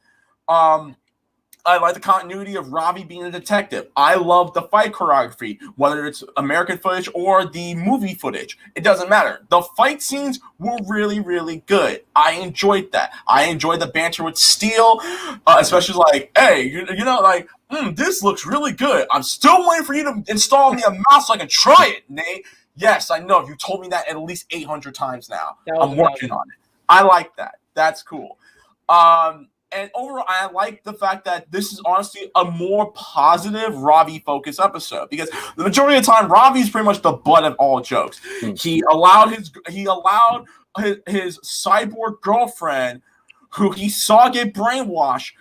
like the continuity of Ravi being a detective. I love the fight choreography, whether it's American footage or the movie footage. It doesn't matter. The fight scenes were really, really good. I enjoyed that. I enjoyed the banter with Steel, especially like, hey, you know, like, this looks really good. I'm still waiting for you to install me a mouse so I can try it, Nate. Yes, I know. You told me that at least 800 times now. I'm working on it. I like that. That's cool. And overall, I like the fact that this is honestly a more positive Ravi-focused episode because the majority of the time, Ravi is pretty much the butt of all jokes. He allowed his cyborg girlfriend, who he saw get brainwash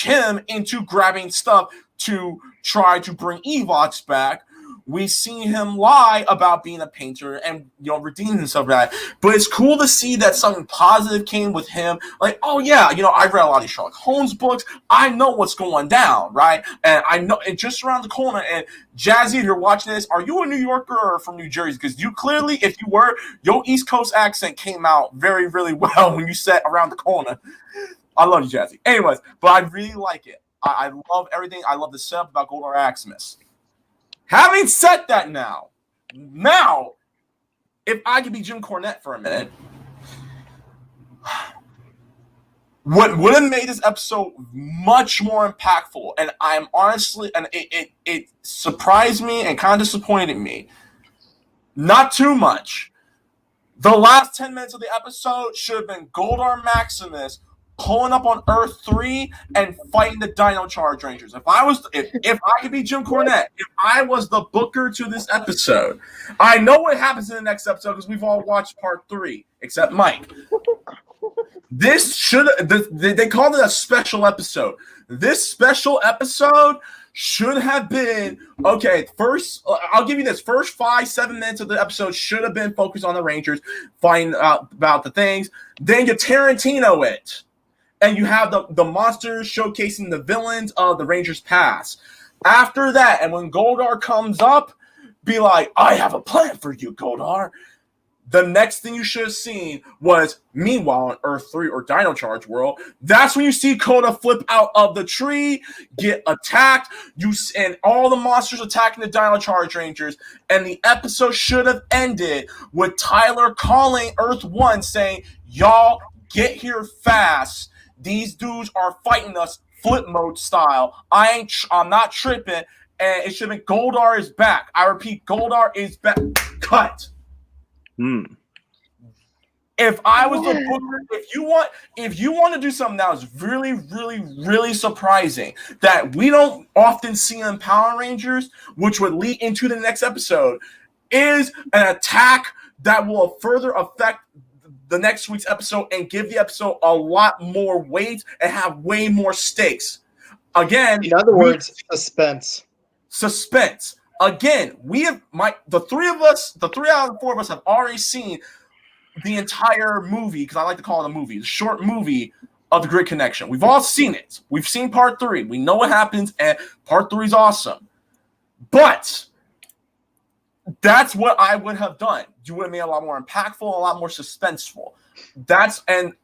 him into grabbing stuff to try to bring Evox back. We see him lie about being a painter and, you know, redeem himself for that. But it's cool to see that something positive came with him. Like, oh yeah, you know, I've read a lot of Sherlock Holmes books. I know what's going down, right? And I know, and just around the corner. And Jazzy, if you're watching this, are you a New Yorker or from New Jersey? Because you clearly, if you were, your East Coast accent came out very, really well when you sat around the corner. I love you, Jazzy. Anyways, but I really like it. I love everything. I love the setup about Goldar Maximus. Having said that, now, if I could be Jim Cornette for a minute, what would have made this episode much more impactful, and I'm honestly, and it surprised me and kind of disappointed me, not too much. The last 10 minutes of the episode should have been Goldar Maximus pulling up on Earth 3 and fighting the Dino Charge Rangers. If I could be Jim Cornette, if I was the booker to this episode, I know what happens in the next episode because we've all watched part 3, except Mike. This they called it a special episode. This special episode should have been, okay, first, I'll give you this, first 5-7 minutes of the episode should have been focused on the Rangers, find out about the things, then you Tarantino it. And you have the monsters showcasing the villains of the Rangers past. After that, and when Goldar comes up, be like, I have a plan for you, Goldar. The next thing you should have seen was, meanwhile, on Earth 3 or Dino Charge World, that's when you see Coda flip out of the tree, get attacked, and all the monsters attacking the Dino Charge Rangers, and the episode should have ended with Tyler calling Earth 1 saying, y'all, get here fast. These dudes are fighting us flip mode style. I'm not tripping. And it should have been Goldar is back. I repeat, Goldar is back. Cut. If I was the booker, if you want to do something that was really, really, really surprising that we don't often see in Power Rangers, which would lead into the next episode, is an attack that will further affect the next week's episode and give the episode a lot more weight and have way more stakes. Again, in other words, suspense. Again, the three out of the four of us have already seen the entire movie, because I like to call it a movie, the short movie of the Grid Connection. We've all seen it. We've seen part 3. We know what happens, and part 3 is awesome. But that's what I would have done. You would have made it a lot more impactful, a lot more suspenseful. And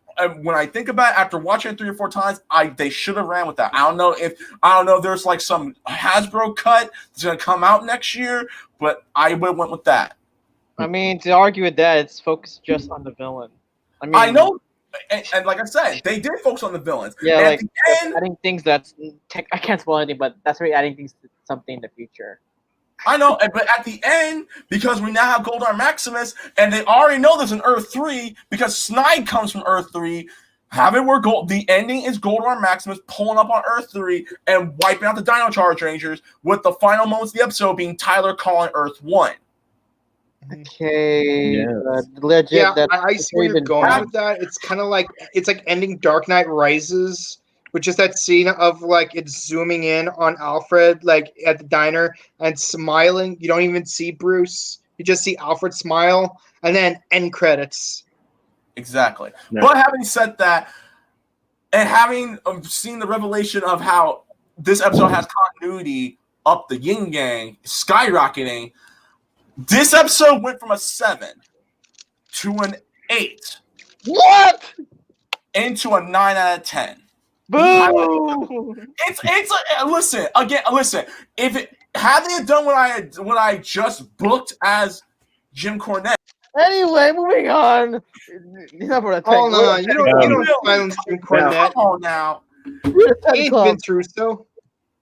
when I think about it, after watching it 3 or 4 times, they should have ran with that. I don't know if there's like some Hasbro cut that's gonna come out next year, but I would have went with that. I mean, to argue with that, it's focused just on the villain. I know, and like I said, they did focus on the villains. Yeah, and like adding things I can't spoil anything, but that's really adding things to something in the future. I know, but at the end, because we now have Goldar Maximus, and they already know there's an Earth 3, because Snide comes from Earth 3, have it where the ending is Goldar Maximus pulling up on Earth 3 and wiping out the Dino Charge Rangers, with the final moments of the episode being Tyler calling Earth 1. Okay, Yes. legit. Yeah, I see where you're going with that. It's kind of like, it's like ending Dark Knight Rises, which is that scene of like it's zooming in on Alfred like at the diner and smiling. You don't even see Bruce. You just see Alfred smile, and then end credits. Exactly. Yeah. But having said that, and having seen the revelation of how this episode has continuity up the yin yang, skyrocketing, this episode went from a 7 to an 8. What? Into a 9 out of 10. Boo! Listen again. Listen, had they done what I just booked as Jim Cornette. Anyway, moving on. He's not for the Oh no, you don't Really? silence Jim Cornette. Come on now. We're the 10 Ain't club. Vince Russo.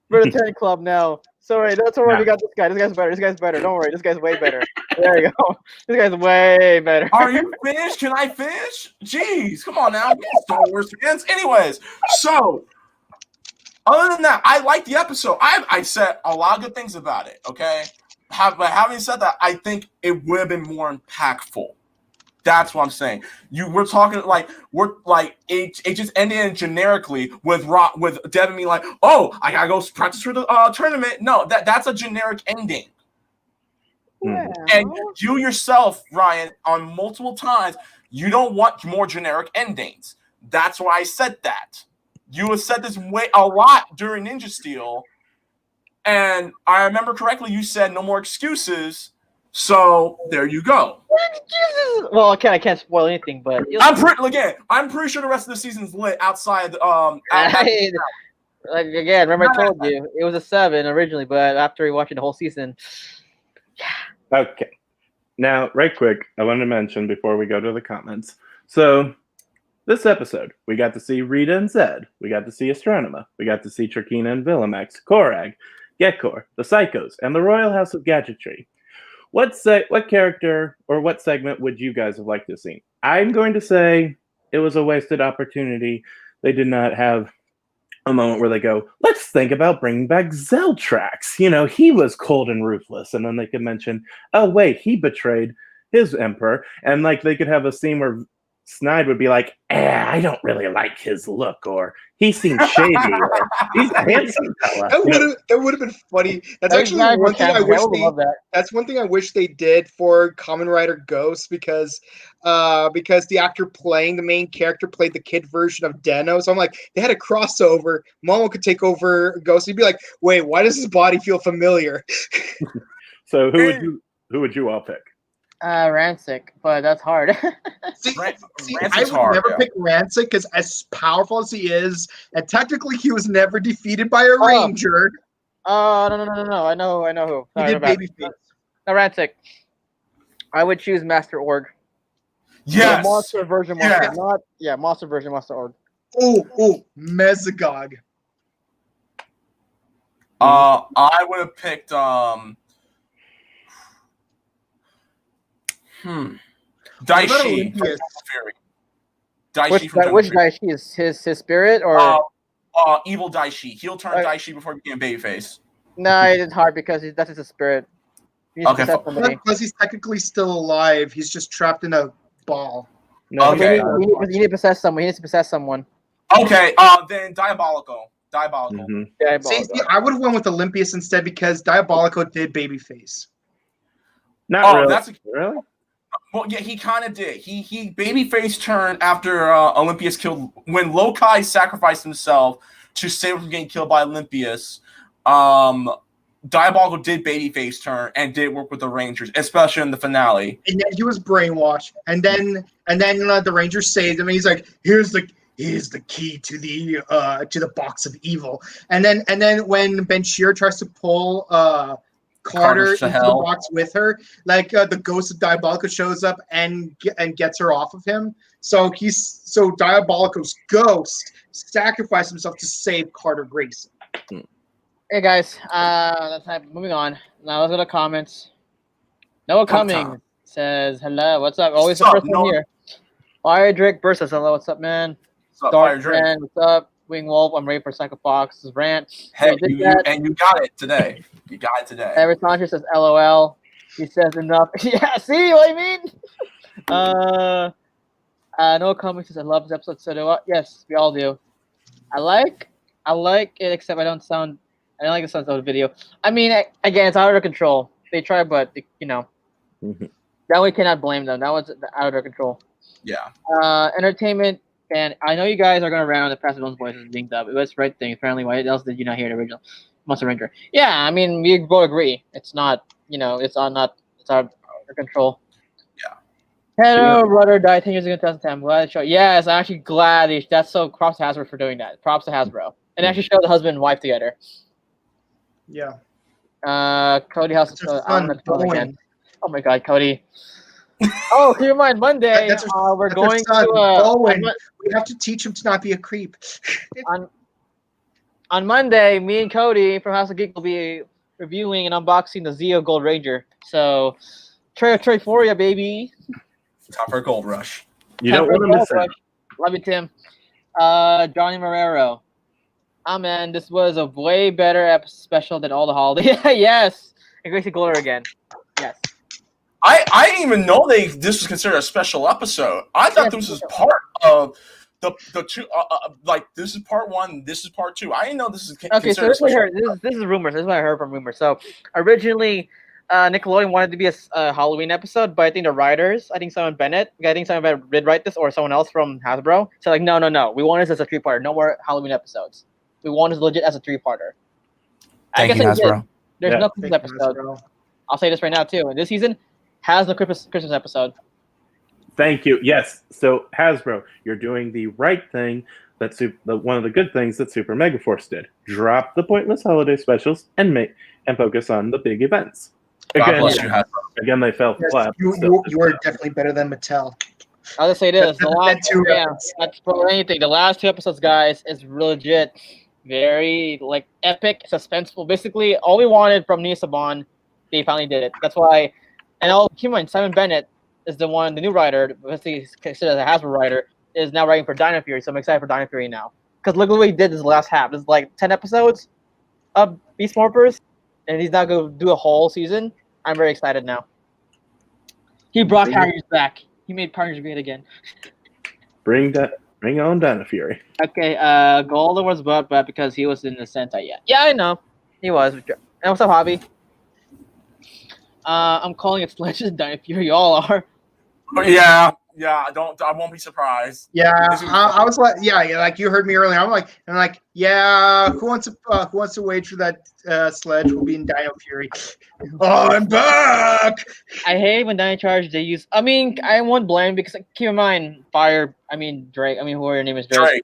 We're the 10 club now. Sorry, don't worry. We got this guy. This guy's better. This guy's better. Don't worry. This guy's way better. There you go. This guy's way better. Are you finished? Can I finish? Jeez, come on now. We're Star Wars fans. Anyways, so other than that, I like the episode. I said a lot of good things about it. Okay, but having said that, I think it would have been more impactful. That's what I'm saying. We're talking it just ended generically with Devin being like, oh, I gotta go practice for the tournament. No, that's a generic ending. Yeah. And you yourself, Ryan, on multiple times, you don't want more generic endings. That's why I said that. You have said this a lot during Ninja Steel, and I remember correctly, you said no more excuses. So there you go. Well, okay, I can't spoil anything, but I'm pretty sure the rest of the season's lit outside. Like again, remember I told you it was a 7 originally, but after rewatching the whole season, Okay. Now, right quick, I want to mention before we go to the comments. So, this episode, we got to see Rita and Zed. We got to see Astronema. We got to see Trakina and Villamax, Korag, Gekor, the Psychos, and the Royal House of Gadgetry. What character or what segment would you guys have liked to see? I'm going to say it was a wasted opportunity. They did not have a moment where they go, let's think about bringing back Zeltrax. You know, he was cold and ruthless. And then they could mention, oh, wait, he betrayed his emperor. And like they could have a scene where Snide would be like, I don't really like his look, or he seems shady, or he's a handsome fella. That would have been funny. That's actually one thing I wish That's one thing I wish they did for Kamen Rider Ghost because the actor playing the main character played the kid version of Deno. So I'm like, they had a crossover. Momo could take over Ghost. He'd be like, wait, why does his body feel familiar? So who would you all pick? Rancic, but that's hard. I would never pick Rancic because as powerful as he is, and technically he was never defeated by a Ranger. No. I know who. He did Babyface. No, Rancic. I would choose Master Org. Yes. The monster version monster version Master Org. Oh, Mesogog. I would have picked Daishi. Which Daishi is his spirit or evil Daishi? He'll turn Daishi before he became babyface. No, it's hard because that's his spirit. Because he's technically still alive. He's just trapped in a ball. No, okay. You need to possess someone. He needs to possess someone. Okay. Then Diabolico. Mm-hmm. See, I would have went with Olympius instead because Diabolico did babyface. Not really. Really? Well, yeah, he kind of did. He babyface turned after Olympius killed when Lokai sacrificed himself to save him from getting killed by Olympius. Diabolical did babyface turn and did work with the Rangers, especially in the finale. And then he was brainwashed, and then the Rangers saved him. And he's like, "Here's the key to the box of evil." And then when Ben Shear tries to pull Carter into the box with her, like the ghost of Diabolico shows up and gets her off of him. So Diabolico's ghost sacrificed himself to save Carter Grayson. Hey guys, moving on. Now let's go to comments. Noah Cummings says hello. What's up? Always the first one here. Fire Drake versus hello. What's up, man? What's up, Fire Drake? What's up? Wing Wolf, I'm ready for Psycho Fox's rant. Hey, you got it today. You got it today. Every Sanchez says LOL. He says enough. Yeah, see what I mean? No comments says I love this episode. So do I. Yes, we all do. I like it, except I don't like the sound of the video. I mean, again, it's out of control. They try, but that we cannot blame them. That was out of their control. Yeah. Entertainment. And I know you guys are going to round the Passive Bones voices being dubbed. It was the right thing. Apparently, why else did you not hear the original Monster Ranger? Yeah, I mean, we both agree. It's not, it's our control. Hello, brother. Died 10 years ago in 2010. I'm glad to show. Yes, I'm actually glad. That's so props to Hasbro for doing that. Props to Hasbro. And actually show the husband and wife together. Yeah. Cody House. It's a I'm fun gonna again. Oh my God, Cody. Oh, keep in mind, Monday we're going to. We have to teach him to not be a creep. On Monday, me and Cody from House of Geek will be reviewing and unboxing the Zeo Gold Ranger. So, Trey for ya, baby. Time for a gold rush. You don't want to miss it. Love you, Tim. Johnny Marrero. Man, this was a way better special than all the holidays. Yes, and Gracie Glover again. Yes. I didn't even know this was considered a special episode. I thought this was part of the two. Like this is part one. This is part two. I didn't know this is okay. So this is rumors. This is what I heard from rumors. So originally, Nickelodeon wanted to be a Halloween episode, but I think the writers, Simon Bennett did write this, or someone else from Hasbro. So like, no. We want this as a 3-parter. No more Halloween episodes. We want this legit as a 3-parter. Thank you, Hasbro. There's no Christmas episode. Hasbro. I'll say this right now too. This season has no Christmas episode. Thank you. Yes. So Hasbro, you're doing the right thing. That's one of the good things that Super Megaforce did. Drop the pointless holiday specials and focus on the big events. Again, they fell flat. You are definitely better than Mattel. I'll just say this: that's for anything. The last 2 episodes, guys, is legit, very like epic, suspenseful. Basically, all we wanted from Nia Saban, they finally did it. That's why. And I'll keep in mind, Simon Bennett is the new writer, basically considered as a Hasbro writer, is now writing for Dino Fury. So I'm excited for Dino Fury now. Because look at what he did this last half. This is like 10 episodes of Beast Morphers, and he's now going to do a whole season. I'm very excited now. He brought Power Rangers back. He made Power Rangers great again. Bring on Dino Fury. Okay, Golden was brought back because he was in the Sentai. Yeah, I know. He was. And what's up, Hobby? I'm calling it Sledge and Dino Fury. Y'all are. Yeah. I won't be surprised. Yeah, I was like, like you heard me earlier. I'm like, yeah. Who wants to wager that Sledge will be in Dino Fury? Oh, I'm back. I hate when Dino Charge they use. I mean, I won't blame because keep in mind, Drake. Whoever name is Drake.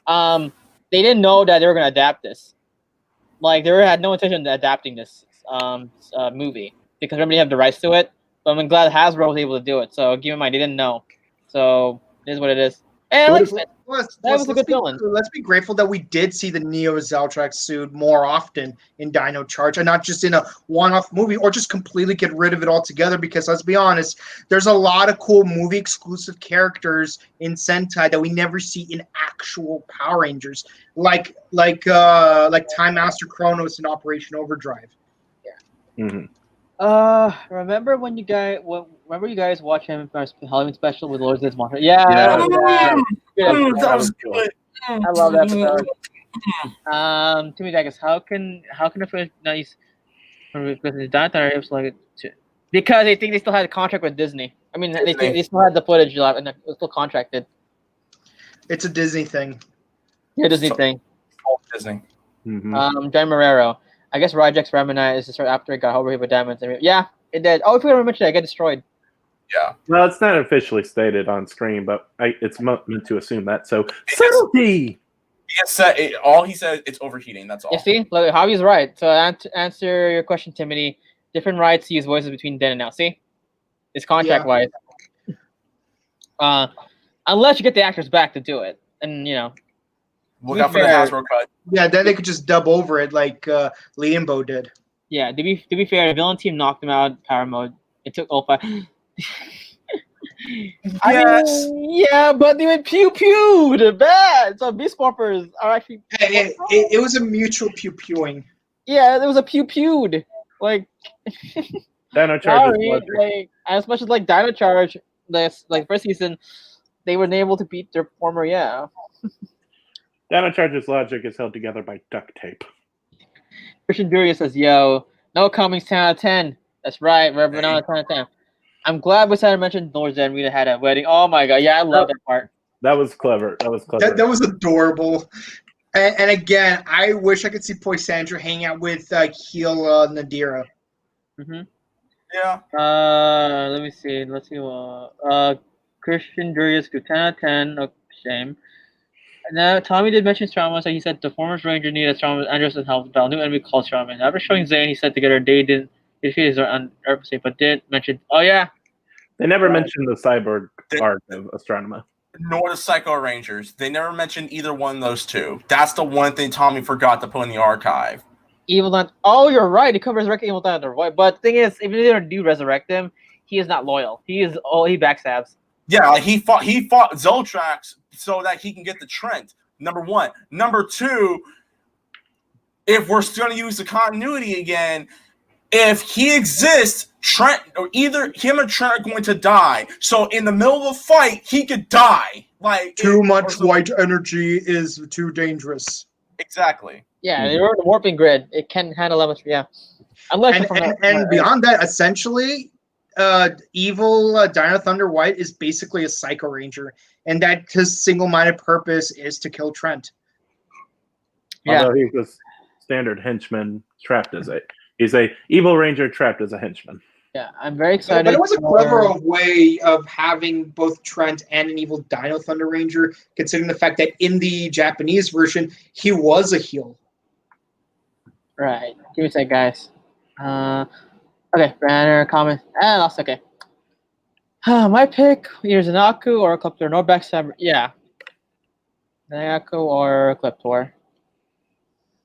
They didn't know that they were gonna adapt this. Like they had no intention of adapting this movie because remember they have the rights to it. But I'm glad Hasbro was able to do it. So keep in mind they didn't know. So it is what it is. And that was a good villain. Let's be grateful that we did see the Neo Zaltrax suit more often in Dino Charge and not just in a one-off movie or just completely get rid of it altogether because let's be honest, there's a lot of cool movie exclusive characters in Sentai that we never see in actual Power Rangers, like Time Master Kronos in Operation Overdrive. Yeah. Mm-hmm. Remember you guys watch him for Halloween special with Lords of Monsters? Yeah. That was good. I love that episode. To me, I guess how can a friend nice because his dinosaur was like because they think they still had a contract with Disney. I mean, they think they still had the footage and it was still contracted. It's a Disney thing. Yeah, Disney thing. Disney. Mm-hmm. John Marrero. I guess Rajax Remini is just right after it got overheated with diamonds. Yeah, it did. Oh, if we ever mention it, it got destroyed. Yeah. Well, it's not officially stated on screen, but it's meant to assume that. So, subtlety! All he said, it's overheating. That's all. You see? Look, Javi's right. So, to answer your question, Timothy, different rights to use voices between then and now. See? It's contract-wise. Unless you get the actors back to do it. And, look out for the Hasbro cut. Yeah, then they could just dub over it like Liambo did. Yeah, to be fair, the villain team knocked him out power mode. It took Opa. Yes. Yeah, but they went pew pew. They're bad. So Beast Morphers are actually. It was a mutual pew pewing. Yeah, it was a pew pewed. Like. Dino Charge. Like as much as like Dino Charge, first season, they were able to beat their former. Yeah. Dino Charge's logic is held together by duct tape. Christian Duria says, "Yo, no comics 10 out of 10. That's right, Reverend 10 out of 10. I'm glad we mentioned Norza and Rita had a wedding. Oh my god, yeah, I love that part. That was clever. That was adorable. And again, I wish I could see Poisandra hang out with heel Nadira. Mm-hmm. Yeah. Let me see. Let's see. Christian Durius to 10 out of 10. No shame. Now, Tommy did mention Strongman, so he said the former Ranger needed Strongman, Andros, and help battle new enemy called Strongman. After showing Zane, he said together they didn't defeat his adversary, but did mention, oh yeah. They never mentioned the cyborg arc of Astronema. Nor the Psycho Rangers. They never mentioned either one of those two. That's the one thing Tommy forgot to put in the archive. Evil Knight. Oh, you're right. He could resurrect Evil Knight, right? But the thing is, even if they do resurrect him, he is not loyal. He backstabs. Yeah, like he fought Zoltrax so that he can get the Trent. Number one. Number two, if we're still going to use the continuity again, if he exists, Trent or either him or Trent are going to die. So in the middle of a fight, he could die. Like too much white energy is too dangerous. Exactly. Yeah, they were the warping grid. It can handle that much. Yeah, unless and beyond that, essentially, evil Dino Thunder White is basically a Psycho Ranger, and that his single-minded purpose is to kill Trent. Yeah. Although he's a standard henchman trapped as he's a evil ranger trapped as a henchman. Yeah, I'm very excited. But it was a clever way of having both Trent and an evil Dino Thunder Ranger, considering the fact that in the Japanese version, he was a heel. Right. Give me a sec, guys. Okay, banner, comment. Lost. Okay. My pick, either Zanaku or Ecliptor. No backstab. Yeah. Zanaku or Ecliptor.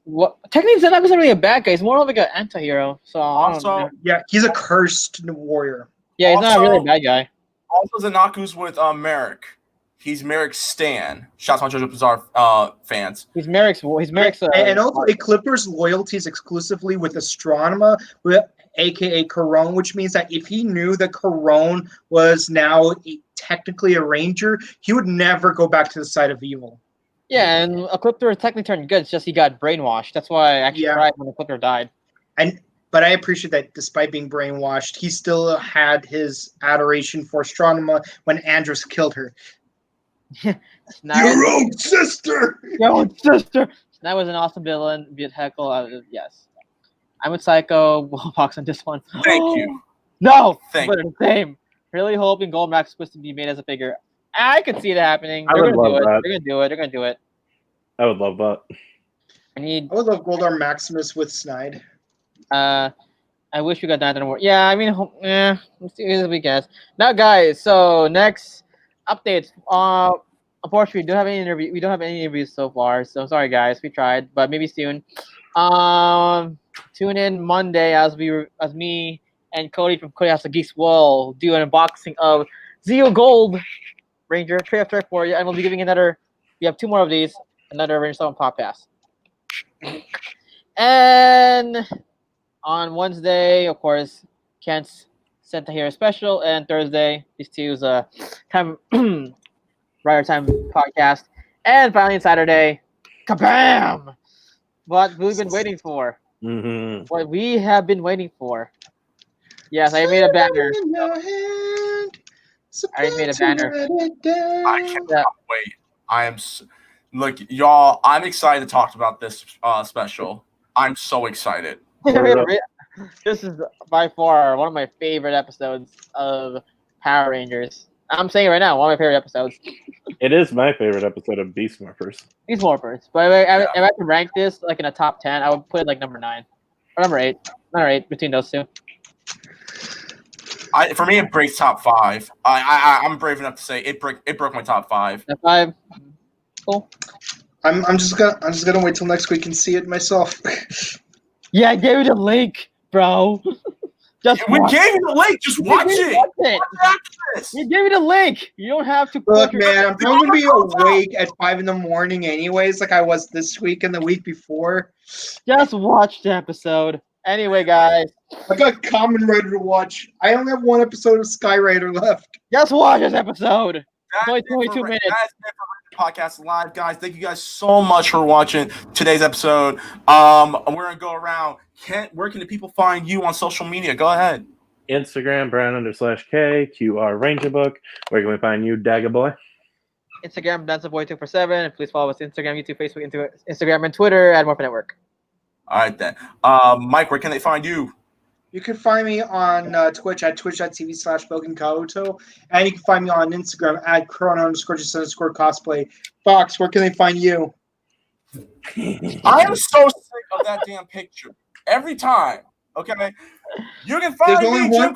What? Technically, Zanaku's not really a bad guy. He's more of like an anti-hero. So Also, yeah, he's a cursed warrior. Yeah, he's not really a bad guy. Also, Zanaku's with Merrick. He's Merrick's Stan. Shouts out to JoJo Bizarre fans. He's Merrick's. And also, Ecliptor's loyalty is exclusively with Astronema, aka Corone, which means that if he knew that Corone was now technically a ranger, he would never go back to the side of evil. Yeah, and Ecliptor technically turned good. It's just he got brainwashed. That's why I actually cried when Ecliptor died. But I appreciate that despite being brainwashed, he still had his adoration for Astronema when Andros killed her. Your own sister! Your own sister! That was an awesome villain. Beat Heckle. Yes. I'm with Psycho. Box on this one. Thank you. No! Thank but the same. Really hoping Gold Max is supposed to be made as a figure. I could see it happening. I would love that. They're gonna do it. I would love that. I would love Goldar Maximus with Snide. I wish we got that more. Yeah, I mean, let's see as we guess. Now, guys. So next updates. Unfortunately, we don't have any interviews so far. So sorry, guys. We tried, but maybe soon. Tune in Monday as me and Cody from Cody House of Geeks will do an unboxing of Zeo Gold Ranger tray after for you, and we'll be giving another. We have 2 more of these. Another Ranger 7 Pop Pass. And on Wednesday, of course, Kent's Santa Hero Special, and Thursday, these two's time Rider Time podcast, and finally on Saturday, kabam! What we've been waiting for. Mm-hmm. What we have been waiting for. Yes, I made a banner. I made a banner. I cannot wait. I am. Look, y'all, I'm excited to talk about this special. I'm so excited. This is by far one of my favorite episodes of Power Rangers. I'm saying it right now, one of my favorite episodes. It is my favorite episode of Beast Morphers. Beast Morphers. But if I had to rank this like in a top 10, I would put it like number 9. Or number 8. Number 8 between those two. For me, it breaks top 5. I'm brave enough to say it broke my top 5. Top 5. Cool. I'm just gonna wait till next week and see it myself. Yeah, I gave you the link, bro. We gave you the link. Just watch it. We gave you the link. You don't have to. Look, man, I'm probably gonna be awake at 5 a.m. anyways, like I was this week and the week before. Just watch the episode. Anyway, guys. I got Kamen Rider to watch. I only have 1 episode of Sky Rider left. Just watch this episode. It's only 22 minutes. That's it for Podcast Live, guys. Thank you guys so much for watching today's episode. We're gonna go around. Kent, where can the people find you on social media? Go ahead. Instagram, Brown_K, QR Ranger Book. Where can we find you, Dagger Boy? Instagram, DanceBoy247. And please follow us on Instagram, YouTube, Facebook, Instagram, and Twitter at Morphin Network. All right, then. Mike, where can they find you? You can find me on Twitch at twitch.tv/BokenKabuto, and you can find me on Instagram at Corona_just_cosplay. Fox, where can they find you? I am so sick of that damn picture. Every time, okay? You can find There's only me, one.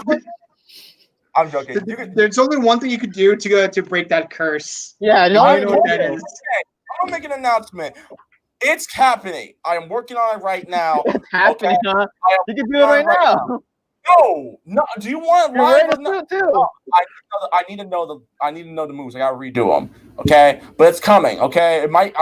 I'm joking. There's only one thing you could do to break that curse. Yeah, You know what that is. I'm gonna make an announcement. It's happening. I am working on it right now. It's happening, okay? huh? You can do it right now. No. Do you want You're live? right, No? too. No, I need to know the moves. I gotta redo them. Okay, but it's coming. Okay, it might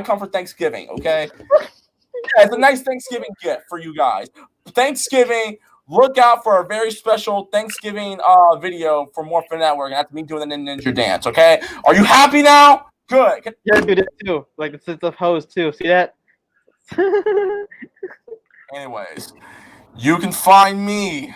come for Thanksgiving. Okay, yeah, it's a nice Thanksgiving gift for you guys. Thanksgiving. Look out for a very special Thanksgiving video for Morphin Network, and that's me doing the ninja dance. Okay, are you happy now? Good. Yeah, do it too. Like the sense of hose too. See that? Anyways, you can find me.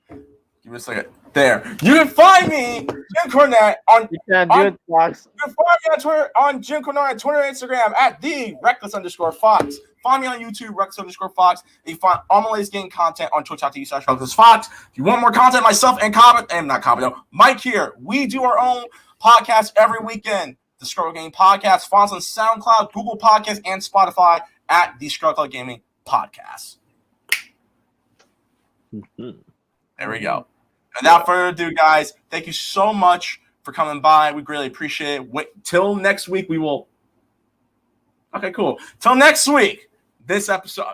Give me a second. There. You can find me, Jim Cornette, on. You can't do it, Fox. You can find me on Twitter, on Jim Cornette on Twitter and Instagram at @the_Reckless_Fox. Find me on YouTube, Reckless_Fox. And you find all my latest game content on twitch.tv/RecklessFox. If you want more content, myself and Mike here. We do our own podcast every weekend. The Struggle Gaming Podcast. Follow us on SoundCloud, Google Podcasts, and Spotify at the Struggle Gaming Podcast. There we go. Without further ado, guys, thank you so much for coming by. We greatly appreciate it. Wait till next week. We will. Okay, cool. Till next week. This episode.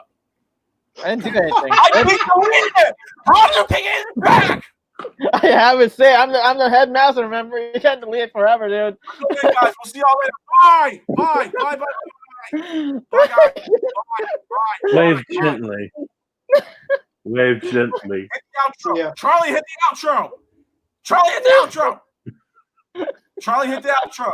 I didn't do anything. I didn't believe it. How did you take it back? I haven't said I'm the headmaster. Remember, you can't delete it forever, dude. Okay, guys, we'll see y'all later. Bye, guys. Bye. Wave gently. Wave gently. Hit the outro. Yeah. Charlie, hit the outro. Charlie, hit the outro.